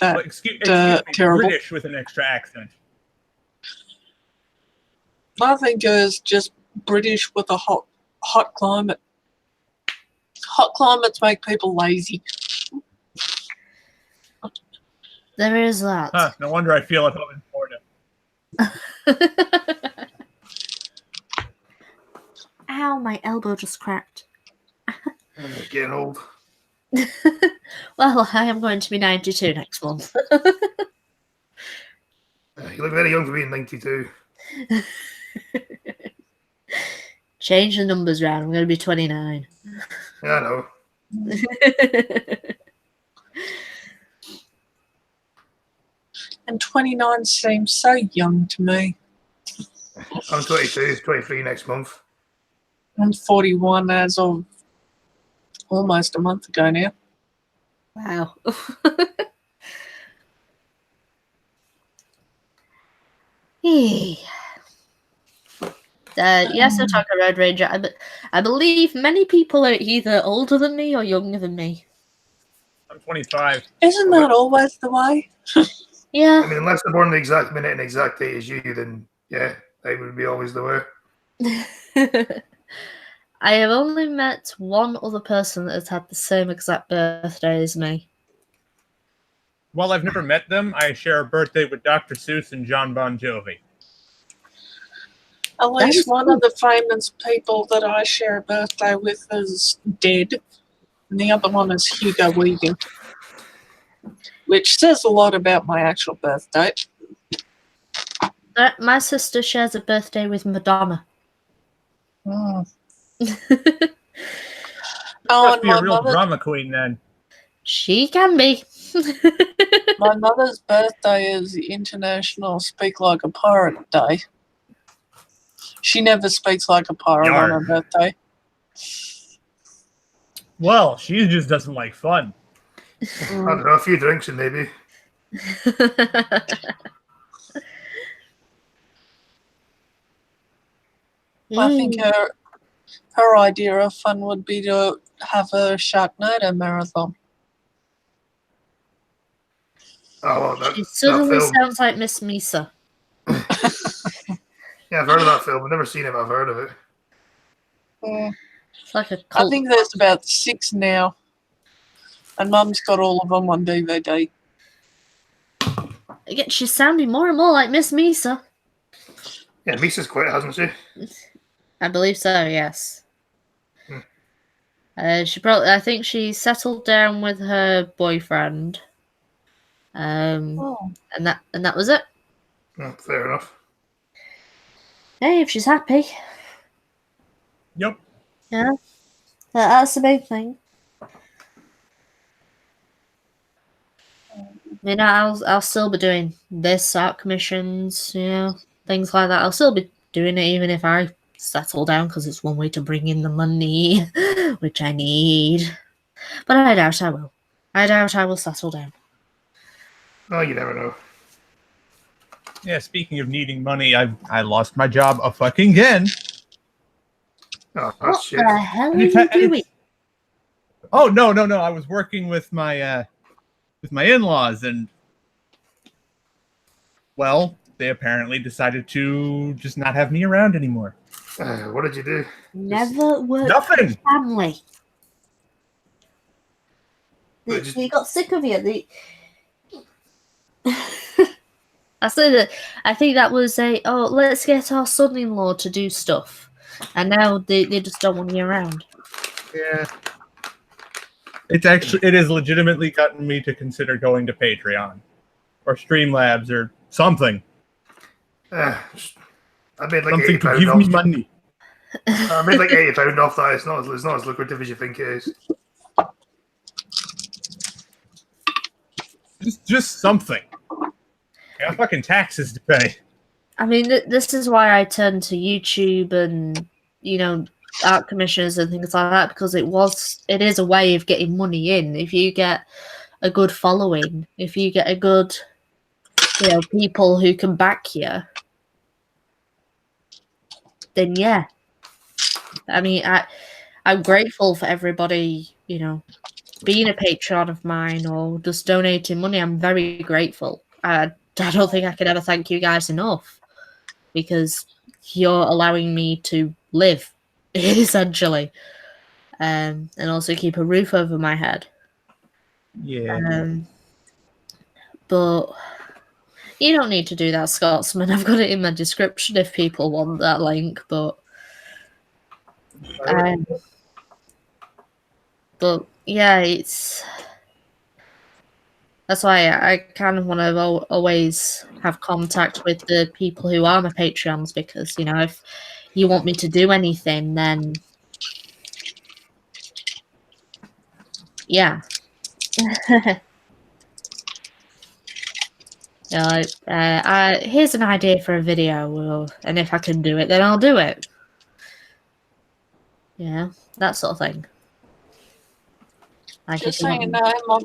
that Well, excuse me, terrible. British with an extra accent. I think it's just British with a hot climate. Hot climates make people lazy. There is that. Huh, no wonder I feel at home in Florida. Ow, my elbow just cracked. Getting old. Well, I am going to be 92 next month. You look very young for being 92. Change the numbers round. I'm going to be 29. Yeah, I know. And 29 seems so young to me. I'm 22, 23 next month. I'm 41 as of almost a month ago now. Wow. Yes, Otaku Road Ranger. I believe many people are either older than me or younger than me. I'm 25. Isn't that always the way? Yeah. I mean, unless they're born the exact minute and exact date as you, then yeah, they would be always the way. I have only met one other person that has had the same exact birthday as me. While I've never met them, I share a birthday with Dr. Seuss and John Bon Jovi. At least one of the famous people that I share a birthday with is dead. And the other one is Hugo Weaving. Which says a lot about my actual birthday. My sister shares a birthday with Madonna. Oh, Must be a and real drama queen then. She can be. my mother's birthday is International Speak Like a Pirate Day. She never speaks like a pirate on her birthday. Well, she just doesn't like fun. I don't know, a few drinks and maybe. I think her idea of fun would be to have a Sharknado marathon. Oh, well, She that suddenly film. sounds like Miss Misa. Yeah, I've heard of that film. I've never seen it, but I've heard of it. It's like a I cult. think there's about 6 now. And Mum's got all of them on DVD. Again, she's sounding more and more like Miss Misa. Yeah, Misa's quit, hasn't she? I believe so, yes. I think she settled down with her boyfriend. And that was it. Oh, fair enough. Hey, if she's happy. Yep. Yeah. That's the big thing. I mean, I'll still be doing this, art commissions, things like that. I'll still be doing it even if I settle down, because it's one way to bring in the money, which I need. But I doubt I will. I doubt I will settle down. Oh, you never know. Yeah, speaking of needing money, I lost my job again. Oh, that's What shit. the hell are you doing? Oh, no. I was working with my in-laws, and Well, they apparently decided to just not have me around anymore. What did you do? Never worked Nothing. for family. But just- They got sick of you. I said that. I think that was let's get our son-in-law to do stuff, and now they just don't want you around. Yeah. It has legitimately gotten me to consider going to Patreon or Streamlabs or something. I made like Something to £80 give off. me money. I made like £80 off that. It's not as lucrative as you think it is. Just something. I got fucking taxes to pay. I mean, this is why I turned to YouTube and art commissions and things like that, because it is a way of getting money in. If you get a good following, if you get a good people who can back you, then yeah. I mean, I'm grateful for everybody being a patron of mine or just donating money. I'm very grateful. I don't think I could ever thank you guys enough, because you're allowing me to live, essentially, and also keep a roof over my head. Yeah. But you don't need to do that, Scotsman. I've got it in my description if people want that link. But yeah, that's why I kind of want to always have contact with the people who are my Patreons, because if you want me to do anything, then yeah. Here's an idea for a video, and if I can do it, then I'll do it. Yeah, that sort of thing. Like, Just if you so you want- know,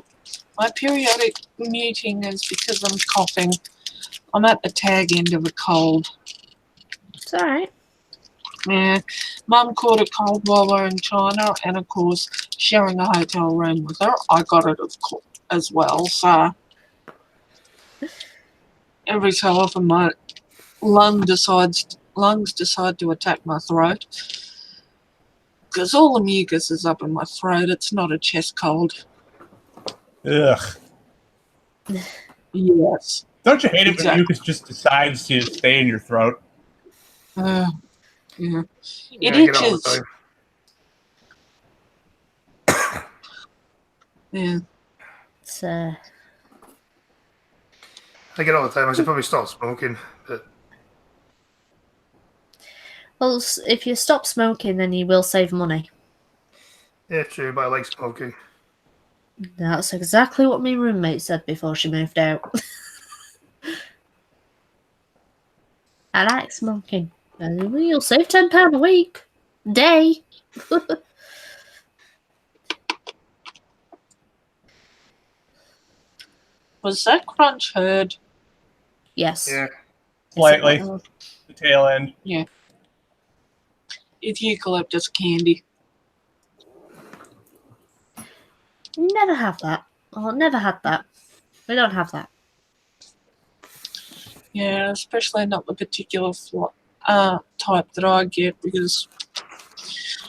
my periodic muting is because I'm coughing. I'm at the tag end of a cold. It's alright. Yeah, Mum caught a cold while we were in China, and of course, sharing a hotel room with her, I got it as well. So every so often, my lungs decide to attack my throat, because all the mucus is up in my throat. It's not a chest cold. Ugh. Yes. Don't you hate it when Exactly. mucus just decides to stay in your throat? Yeah. Yeah, It I get it all the itches. time. Yeah. It's I get it all the time. I should probably stop smoking. But well, if you stop smoking, then you will save money. yeah, true. But I like smoking. That's exactly what my roommate said before she moved out. I like smoking. You'll save £10 a week. Day. Was that crunch heard? Yes. Yeah. Slightly. The tail end. Yeah. It's eucalyptus candy. Never have that. Oh, never had that. We don't have that. Yeah, especially not the particular type that I get, because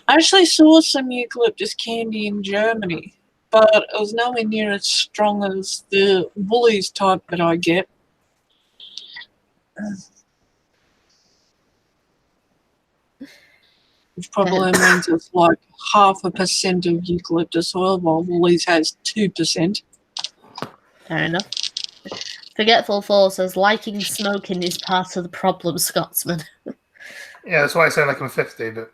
I actually saw some eucalyptus candy in Germany, but it was nowhere near as strong as the Woolies type that I get. Which probably means it's like 0.5% of eucalyptus oil, while Woolies has 2%. Fair enough. Forgetful Four says liking smoking is part of the problem, Scotsman. Yeah, that's why I sound like I'm 50, but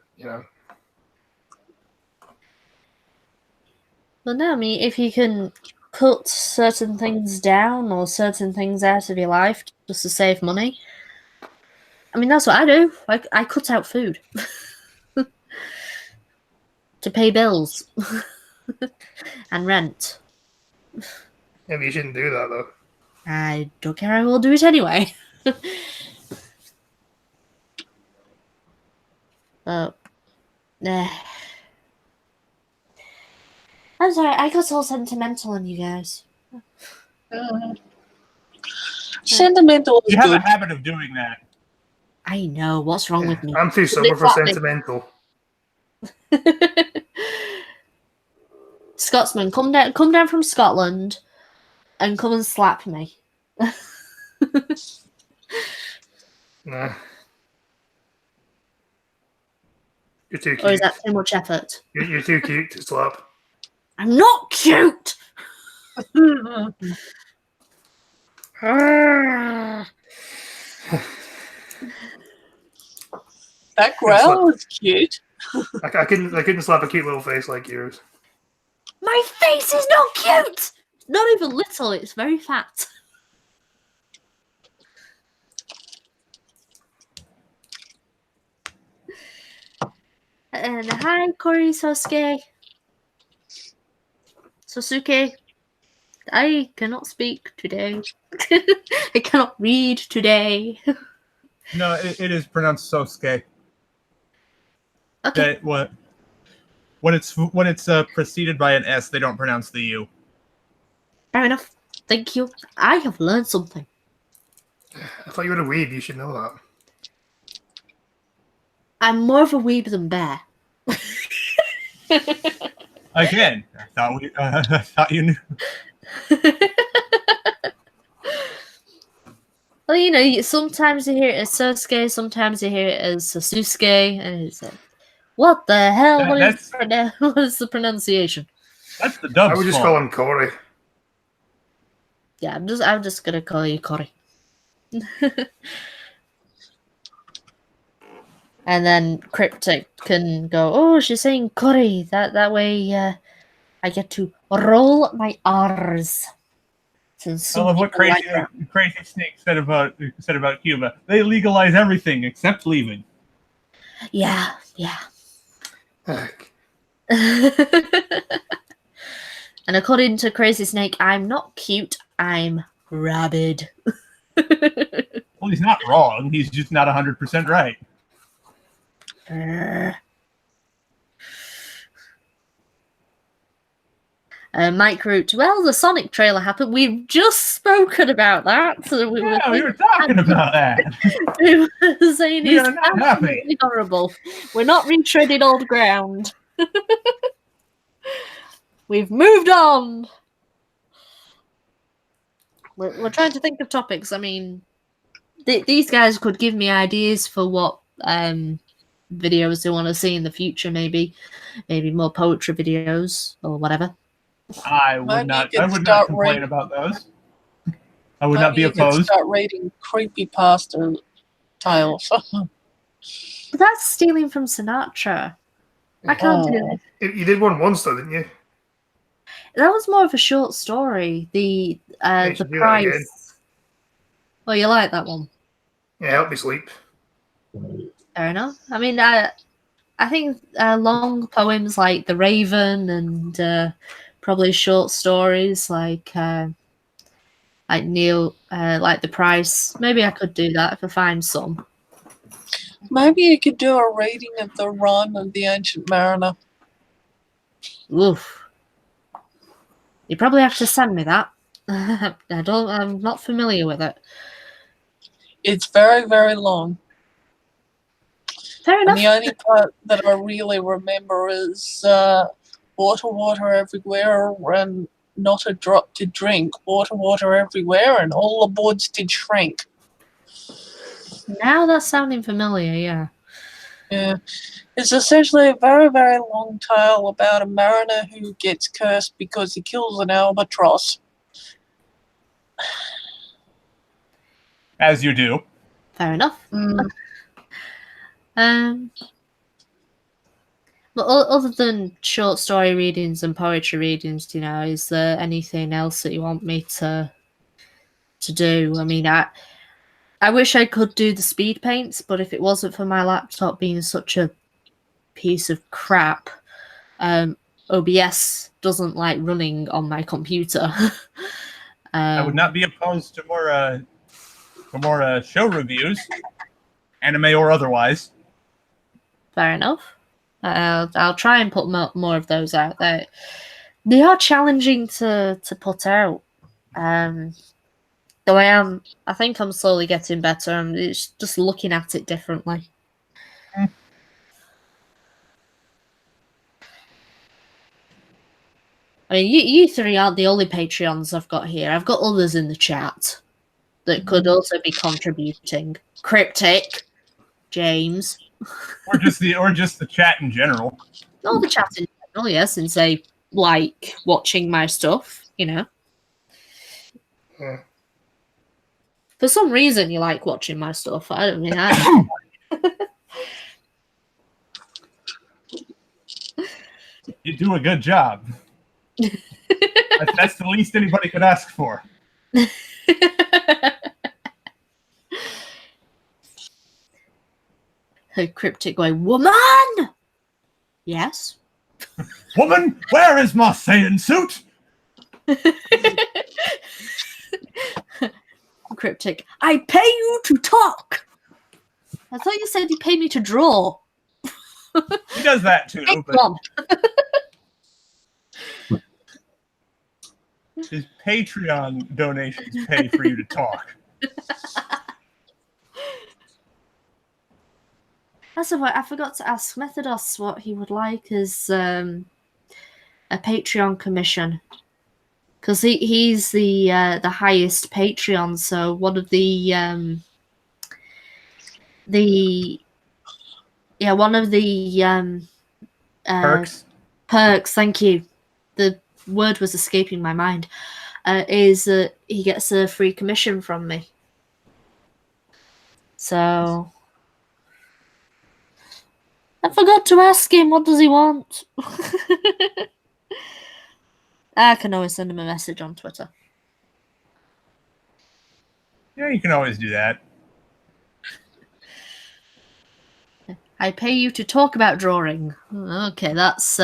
Well, no, I mean, if you can cut certain things down or certain things out of your life just to save money, I mean, that's what I do. I cut out food to pay bills and rent. Yeah, but you shouldn't do that though. I don't care, I will do it anyway. But, I'm sorry, I got all sentimental on you guys. Sentimental is You have good. a habit of doing that. I know. What's wrong with me? I'm too sober for sentimental. Scotsman, come down from Scotland and come and slap me. Nah. You're too cute. Or is that too much effort? You're too cute to slap. I'm not cute! That growl was cute. I couldn't slap a cute little face like yours. My face is not cute! Not even little, it's very fat. And hi, Kori Sosuke. I cannot speak today. I cannot read today. No, it is pronounced Sosuke. Okay. That when it's preceded by an S, they don't pronounce the U. Fair enough. Thank you. I have learned something. I thought you were a weeb. You should know that. I'm more of a weeb than Bear. Again, I thought you knew. Well, you know, sometimes you hear it as Sosuke, sometimes you hear it as Sasuke, and it's like, what the hell? What is the pronunciation? That's the dub's I would just fault. call him Corey. Yeah, I'm just gonna call you Kori. And then Cryptic can go, oh, she's saying Kori. That way I get to roll my R's. I love what Crazy Snake said about Cuba. They legalize everything except leaving. Yeah. Heck. And according to Crazy Snake, I'm not cute, I'm rabid. Well, he's not wrong. He's just not 100% right. Mike Root, well, the Sonic trailer happened. We've just spoken about that. So we were talking about that. We were saying We it's are not absolutely horrible. We're not retreading old ground. We've moved on. We're trying to think of topics. I mean, these guys could give me ideas for what videos they want to see in the future. Maybe more poetry videos or whatever. I would not complain about those. I would not be You can opposed. start reading creepypasta tales. But that's stealing from Sinatra. I can't do it. You did one once, though, didn't you? That was more of a short story. The price. Oh, you like that one? Yeah, help me sleep. Fair enough. I mean, I think long poems like The Raven and probably short stories like Neil, like The Price. Maybe I could do that if I find some. Maybe you could do a reading of the Rhyme of the Ancient Mariner. Oof. You probably have to send me that. I'm not familiar with it. It's very, very long. Fair enough. And the only part that I really remember is water, water everywhere, and not a drop to drink. Water, water everywhere, and all the boards did shrink. Now that's sounding familiar, yeah. Yeah. It's essentially a very, very long tale about a mariner who gets cursed because he kills an albatross. As you do. Fair enough. Mm. But other than short story readings and poetry readings, is there anything else that you want me to do? I mean, I wish I could do the speed paints, but if it wasn't for my laptop being such a piece of crap, OBS doesn't like running on my computer. I would not be opposed to more show reviews, anime or otherwise. Fair enough. I'll try and put more of those out there. They are challenging to put out. Though I think I'm slowly getting better. I'm just looking at it differently. I mean, you three aren't the only Patreons I've got here. I've got others in the chat that could also be contributing. Cryptic, James, or just the chat in general. all the chat in general, yeah, since they like watching my stuff, you know. Yeah. For some reason, you like watching my stuff. I don't mean I. You do a good job. That's the least anybody could ask for. Her Cryptic going, woman! Yes? Woman, where is my Saiyan suit? Cryptic, I pay you to talk! I thought you said you paid me to draw. He does that too, but his Patreon donations pay for you to talk. That's what I forgot to ask Methodos what he would like as a Patreon commission, because he's the highest Patreon. So one of the Perks. Perks. Thank you. The word was escaping my mind. Is that he gets a free commission from me. So I forgot to ask him, what does he want? I can always send him a message on Twitter. Yeah, you can always do that. I pay you to talk about drawing. Okay, that's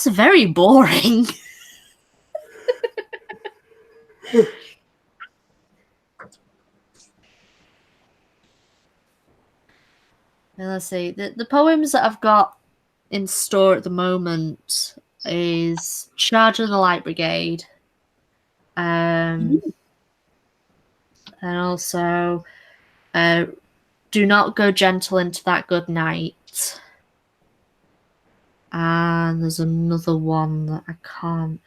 very boring. Let's see. The poems that I've got in store at the moment is Charge of the Light Brigade. And also Do Not Go Gentle Into That Good Night. And there's another one that I can't.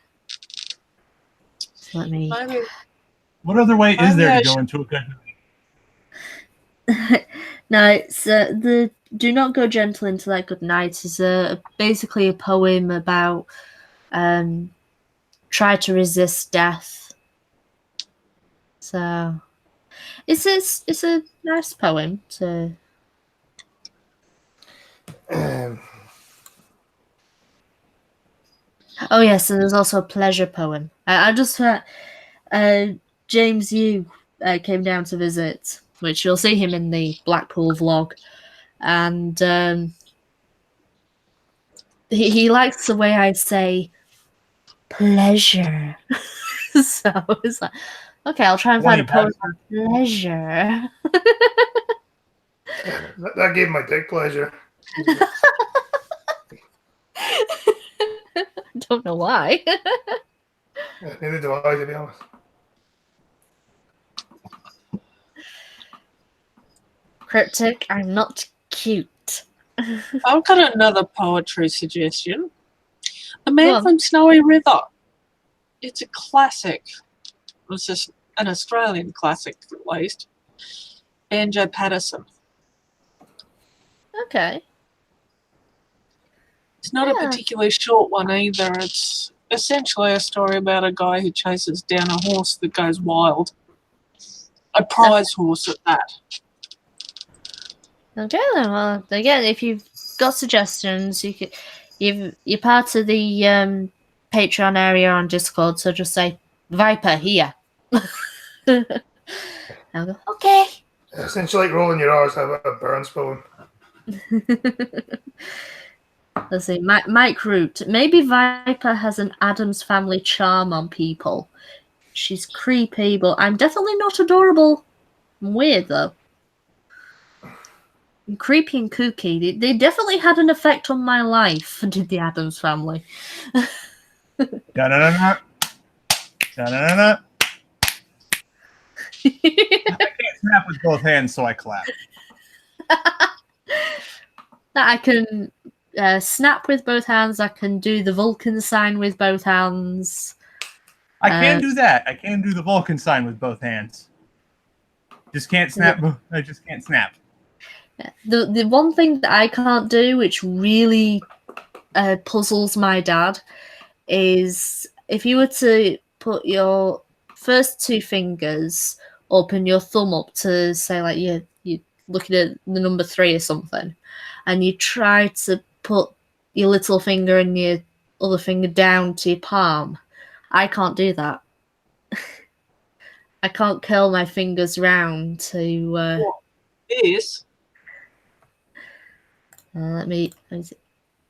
Let me. What other way is there to go into a good night? No, it's the Do Not Go Gentle Into That Good Night is basically a poem about try to resist death. So it's a nice poem to. Oh yes, and there's also a pleasure poem. I just heard James Yu came down to visit, which you'll see him in the Blackpool vlog, and he likes the way I say pleasure. So it's like, okay, I'll try and find a poem on pleasure. That gave my dick pleasure. Don't know why. Neither do I, to be honest. Cryptic, I'm not cute. I've got another poetry suggestion. The Man from Snowy River. It's a classic. It's just an Australian classic, at least. Banjo Patterson. Okay. It's not a particularly short one either. It's essentially a story about a guy who chases down a horse that goes wild. A prize horse at that. Okay, well, again, if you've got suggestions, you're part of the Patreon area on Discord, so just say Viper here. I'll go, okay. Essentially, like rolling your R's, have a Burns poem. Let's see, Mike Root. Maybe Viper has an Addams Family charm on people. She's creepy, but I'm definitely not adorable. I'm weird, though. I'm creepy and kooky. They definitely had an effect on my life, did the Addams Family. Da-da-da-da. Da-da-da-da. can't snap with both hands, so I clap. I can snap with both hands. I can do the Vulcan sign with both hands. I can do that. I can do the Vulcan sign with both hands. Just can't snap. I just can't snap. The one thing that I can't do, which really puzzles my dad, is if you were to put your first two fingers up and your thumb up to say like you're looking at the number 3 or something, and you try to put your little finger and your other finger down to your palm, I can't do that. I can't curl my fingers round to. This. Let me see.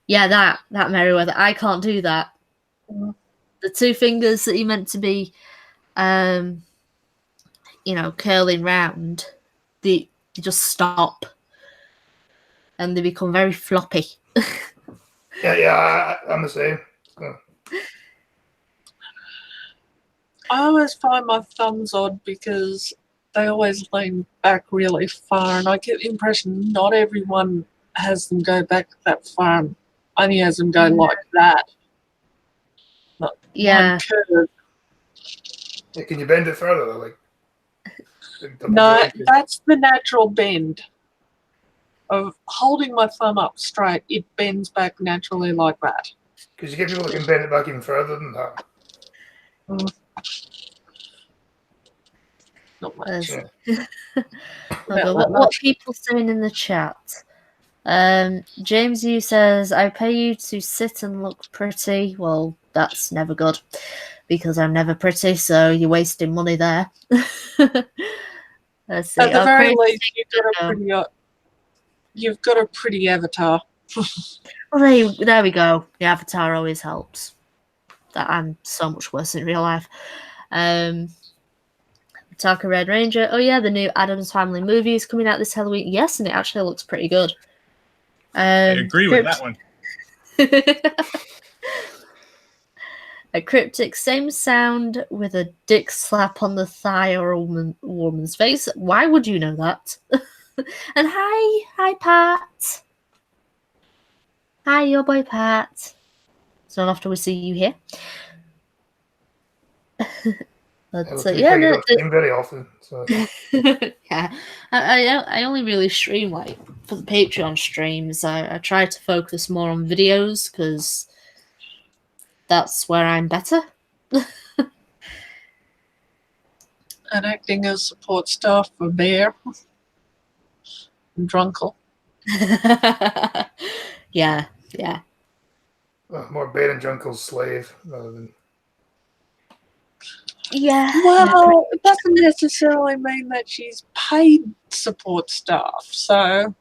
Yeah, that Merriweather. I can't do that. The two fingers that you meant to be, curling round, they just stop, and they become very floppy. Yeah, I'm the same. So. I always find my thumbs odd because they always lean back really far, and I get the impression not everyone has them go back that far, and only has them go like that. Yeah. Can you bend it further though? No, that's the natural bend of holding my thumb up straight. It bends back naturally like that. Because you get people that can bend it back even further than that. Not much. What people saying in the chat? James U says, I pay you to sit and look pretty. Well, that's never good because I'm never pretty, so you're wasting money there. Let's see. At the very least, you've got a pretty avatar. Well, there we go. The avatar always helps. That I'm so much worse in real life. Taka Red Ranger. Oh yeah, the new Addams Family movie is coming out this Halloween. Yes, and it actually looks pretty good. I agree with that one. A Cryptic, same sound with a dick slap on the thigh or a woman's face. Why would you know that? And hi Pat. Hi, your boy Pat. It's not often we see you here. But yeah, very often. So. Yeah, I only really stream like for the Patreon streams. I try to focus more on videos because that's where I'm better. And acting as support staff for Bear and Drunkle. Yeah. More Bear and Drunkle's slave rather than. Yeah. Well, it doesn't necessarily mean that she's paid support staff, so.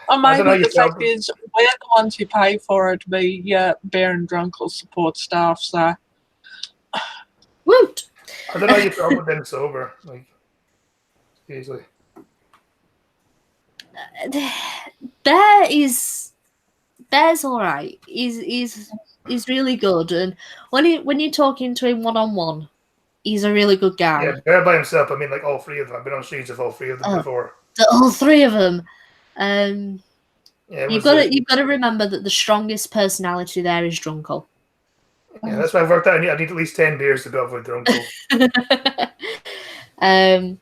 Or maybe the fact is we're the ones who pay for her to be Bear and Drunkle support staff, so. Woot! I don't know how you felt with them sober, like, easily. Bear's alright. He's really good, and when you're talking to him one-on-one, he's a really good guy. Yeah, Bear by himself. I mean, like all 3 of them. I've been on streams of all 3 of them before. All 3 of them. Yeah, you've got to remember that the strongest personality there is Drunkle. Yeah, that's why I've worked out. I need at least 10 beers to go with Drunkle.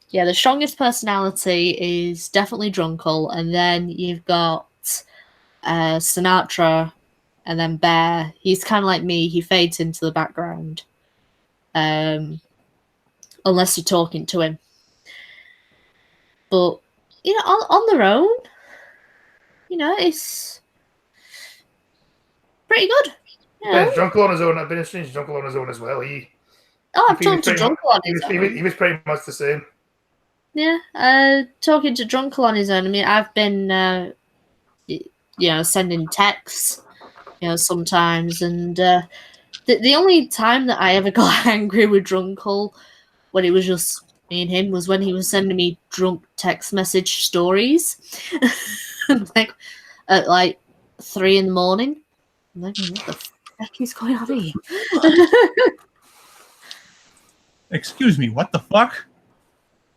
Yeah, the strongest personality is definitely Drunkle, and then you've got Sinatra, and then Bear. He's kind of like me. He fades into the background, unless you're talking to him. But on their own, it's pretty good. Yeah, Drunkle on his own. I've been interested in Drunkle on his own as well. I've talked to Drunkle on his own. He was pretty much the same. Yeah, talking to Drunkle on his own. I mean, I've been, sending texts, sometimes, and the only time that I ever got angry with Drunkle when it was just me and him was when he was sending me drunk text message stories, like at 3 a.m. I'm like, what the heck is going on here? Excuse me, what the fuck?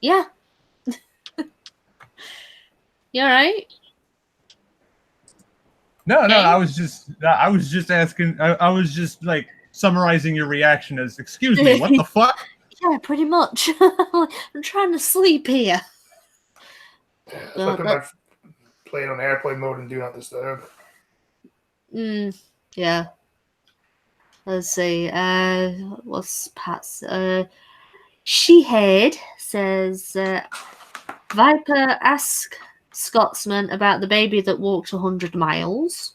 Yeah. You alright? No, Okay. I was just asking. I was just like summarizing your reaction as, excuse me, what the fuck? Yeah, pretty much. I'm trying to sleep here. So I put my plane on airplane mode and do not disturb. Yeah. Let's see. What's Pat's? Shehead says, Viper, ask Scotsman about the baby that walked 100 miles.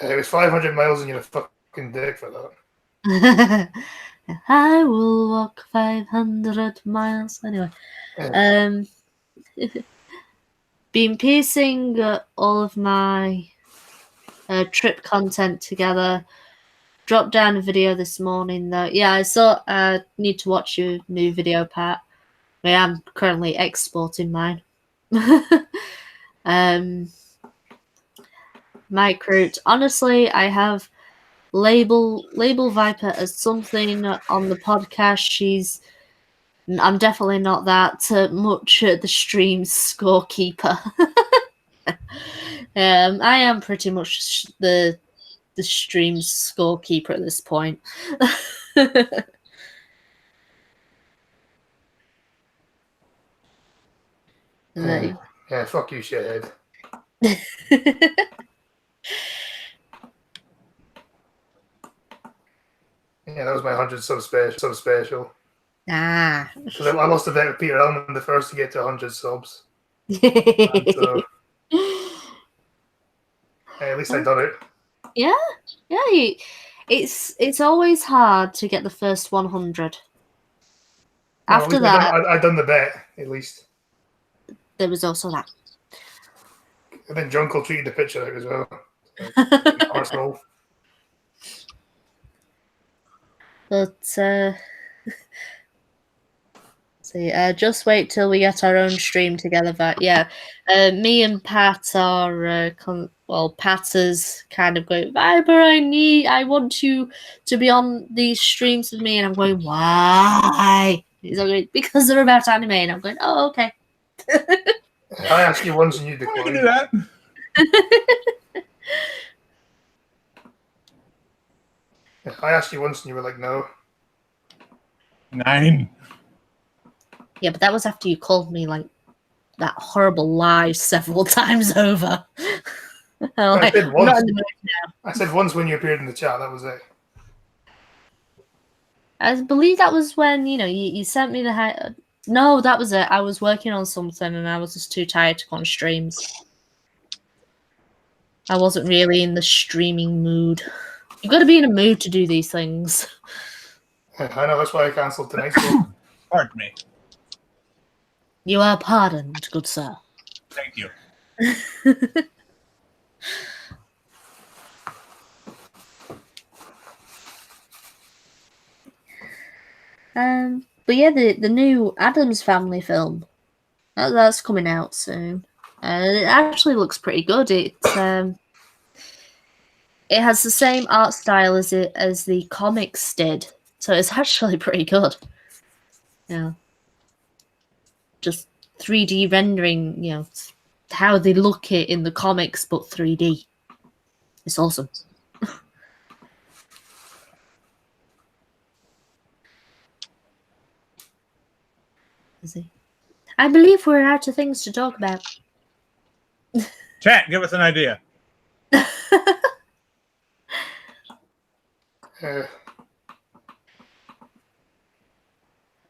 It was 500 miles and you're a fucking dick for that. I will walk 500 miles. Anyway. Been piecing all of my trip content together. Dropped down a video this morning though. Yeah, I saw. Need to watch your new video, Pat. I am currently exporting mine. Mike Root. Honestly, I have label Viper as something on the podcast. I'm definitely not that much the stream scorekeeper. I am pretty much the stream's scorekeeper at this point. Yeah, fuck you, shithead. Yeah, that was my 100 sub special. Ah. So I lost a bet with Peter Allen, the first to get to 100 subs. So, at least I done it. Yeah. It's always hard to get the first 100. After that, I done the bet, at least. There was also that. And then Jungle tweeted the picture out as well. Arsenal. But see, just wait till we get our own stream together. But yeah, me and Pat are Pat is kind of going, Viper, I want you to be on these streams with me, and I'm going, why? He's like, because they're about anime, and I'm going, oh, okay. I asked you once and you declined. We can do that. I asked you once and you were like, no. 9. Yeah, but that was after you called me like that horrible lie several times over. I said once. I said once when you appeared in the chat. That was it. I believe that was when you sent me the. No, that was it. I was working on something and I was just too tired to go on streams. I wasn't really in the streaming mood. You've got to be in a mood to do these things. I know, that's why I cancelled tonight's show. Pardon me. You are pardoned, good sir. Thank you. But yeah, the new Addams Family film that's coming out soon. It actually looks pretty good. It has the same art style as the comics did, so it's actually pretty good. Yeah, just 3D rendering, how they look it in the comics, but 3D. It's awesome. I believe we're out of things to talk about. Chat, give us an idea.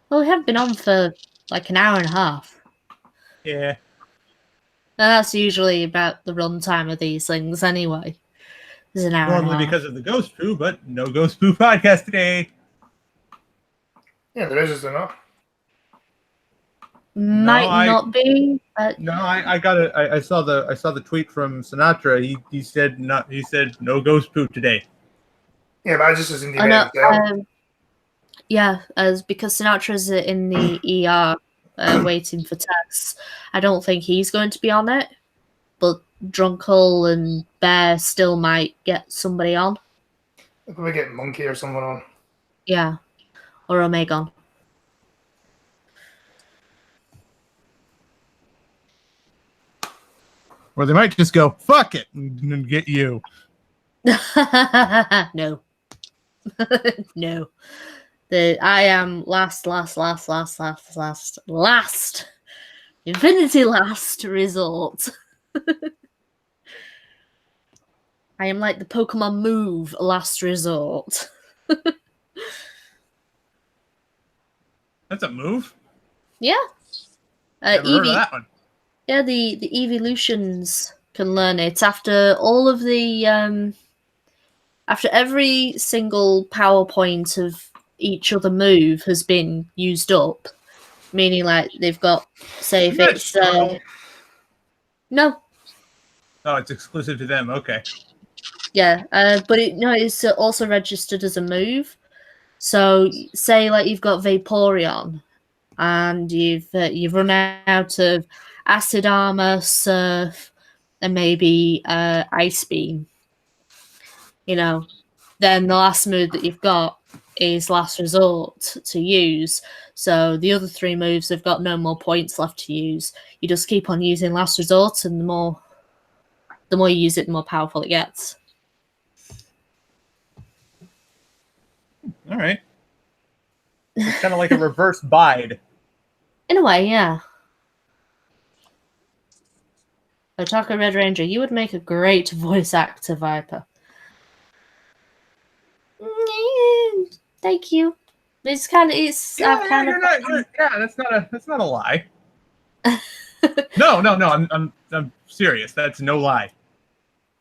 Well, we have been on for like an hour and a half. Yeah. And that's usually about the runtime of these things anyway. It's an hour Normally and a half. because of the Ghost Poo, but no Ghost Poo podcast today. Yeah, there is, is there not? Might not be. No, I got it. I saw the tweet from Sinatra. He said not. He said no Ghost Poo today. Yeah, but I just was in the event. Yeah, because Sinatra's in the ER waiting for tests. I don't think he's going to be on it, but Drunkle and Bear still might get somebody on. We'll probably get Monkey or someone on. Yeah, or Omegon. Or they might just go, fuck it, and get you. No. No. I am last. Infinity last resort. I am like the Pokemon move last resort. That's a move? Yeah. Never heard of that one. Yeah, the evolutions can learn it after all of the after every single power point of each other move has been used up. Meaning, like, they've got, say, if it's no. Oh, it's exclusive to them. Okay. Yeah, but it's also registered as a move. So, say, like, you've got Vaporeon, and you've run out of Acid Armor, Surf, and maybe Ice Beam. Then the last move that you've got is Last Resort to use. So the other 3 moves have got no more points left to use. You just keep on using Last Resort, and the more you use it, the more powerful it gets. All right. It's kind of like a reverse bide. In a way, yeah. Otaka Red Ranger, you would make a great voice actor, Viper. Thank you. It's kind of that's not a lie. No. I'm serious. That's no lie.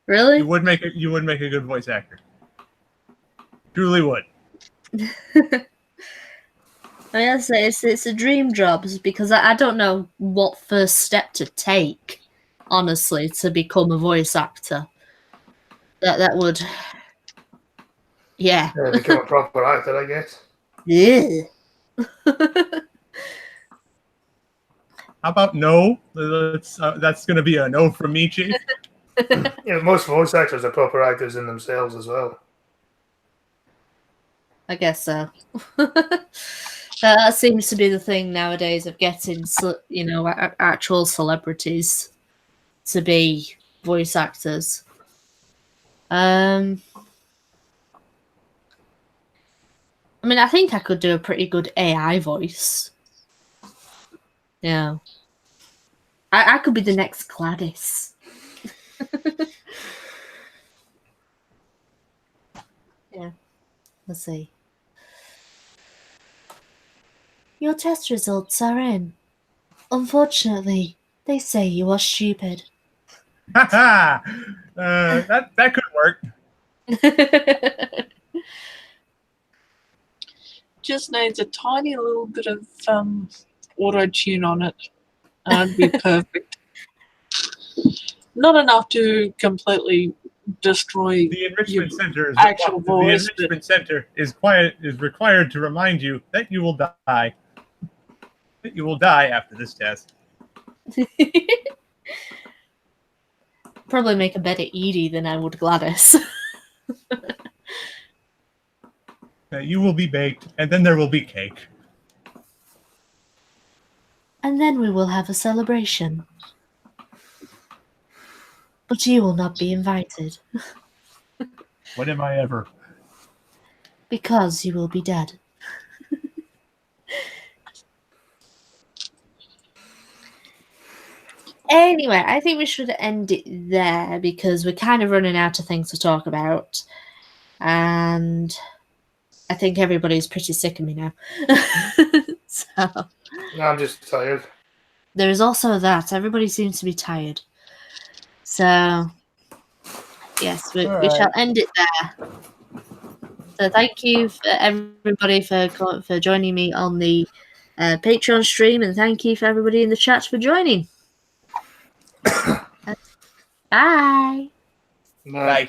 Really? You would make a good voice actor. Truly would. I mean, it's a dream job because I don't know what first step to take, honestly, to become a voice actor. That would, yeah. Become a proper actor, I guess. Yeah. How about no? That's going to be a no from me, Chief. Yeah, most voice actors are proper actors in themselves as well. I guess so. That seems to be the thing nowadays of getting, actual celebrities to be voice actors. I mean, I think I could do a pretty good AI voice. Yeah. I could be the next Gladys. Yeah. Let's see. Your test results are in. Unfortunately, they say you are stupid. That could work. Just needs a tiny little bit of auto-tune on it. And it'd be perfect. Not enough to completely destroy The enrichment center is actual voice. The enrichment center is required to remind you that you will die. That you will die after this test. Probably make a better Edie than I would Gladys. You will be baked, and then there will be cake. And then we will have a celebration. But you will not be invited. When am I ever? Because you will be dead. Anyway, I think we should end it there because we're kind of running out of things to talk about. And I think everybody's pretty sick of me now. So No, I'm just tired. there is also that. Everybody seems to be tired. So yes, we shall end it there. So thank you for everybody for joining me on the Patreon stream, and thank you for everybody in the chat for joining. Bye. Bye. Bye.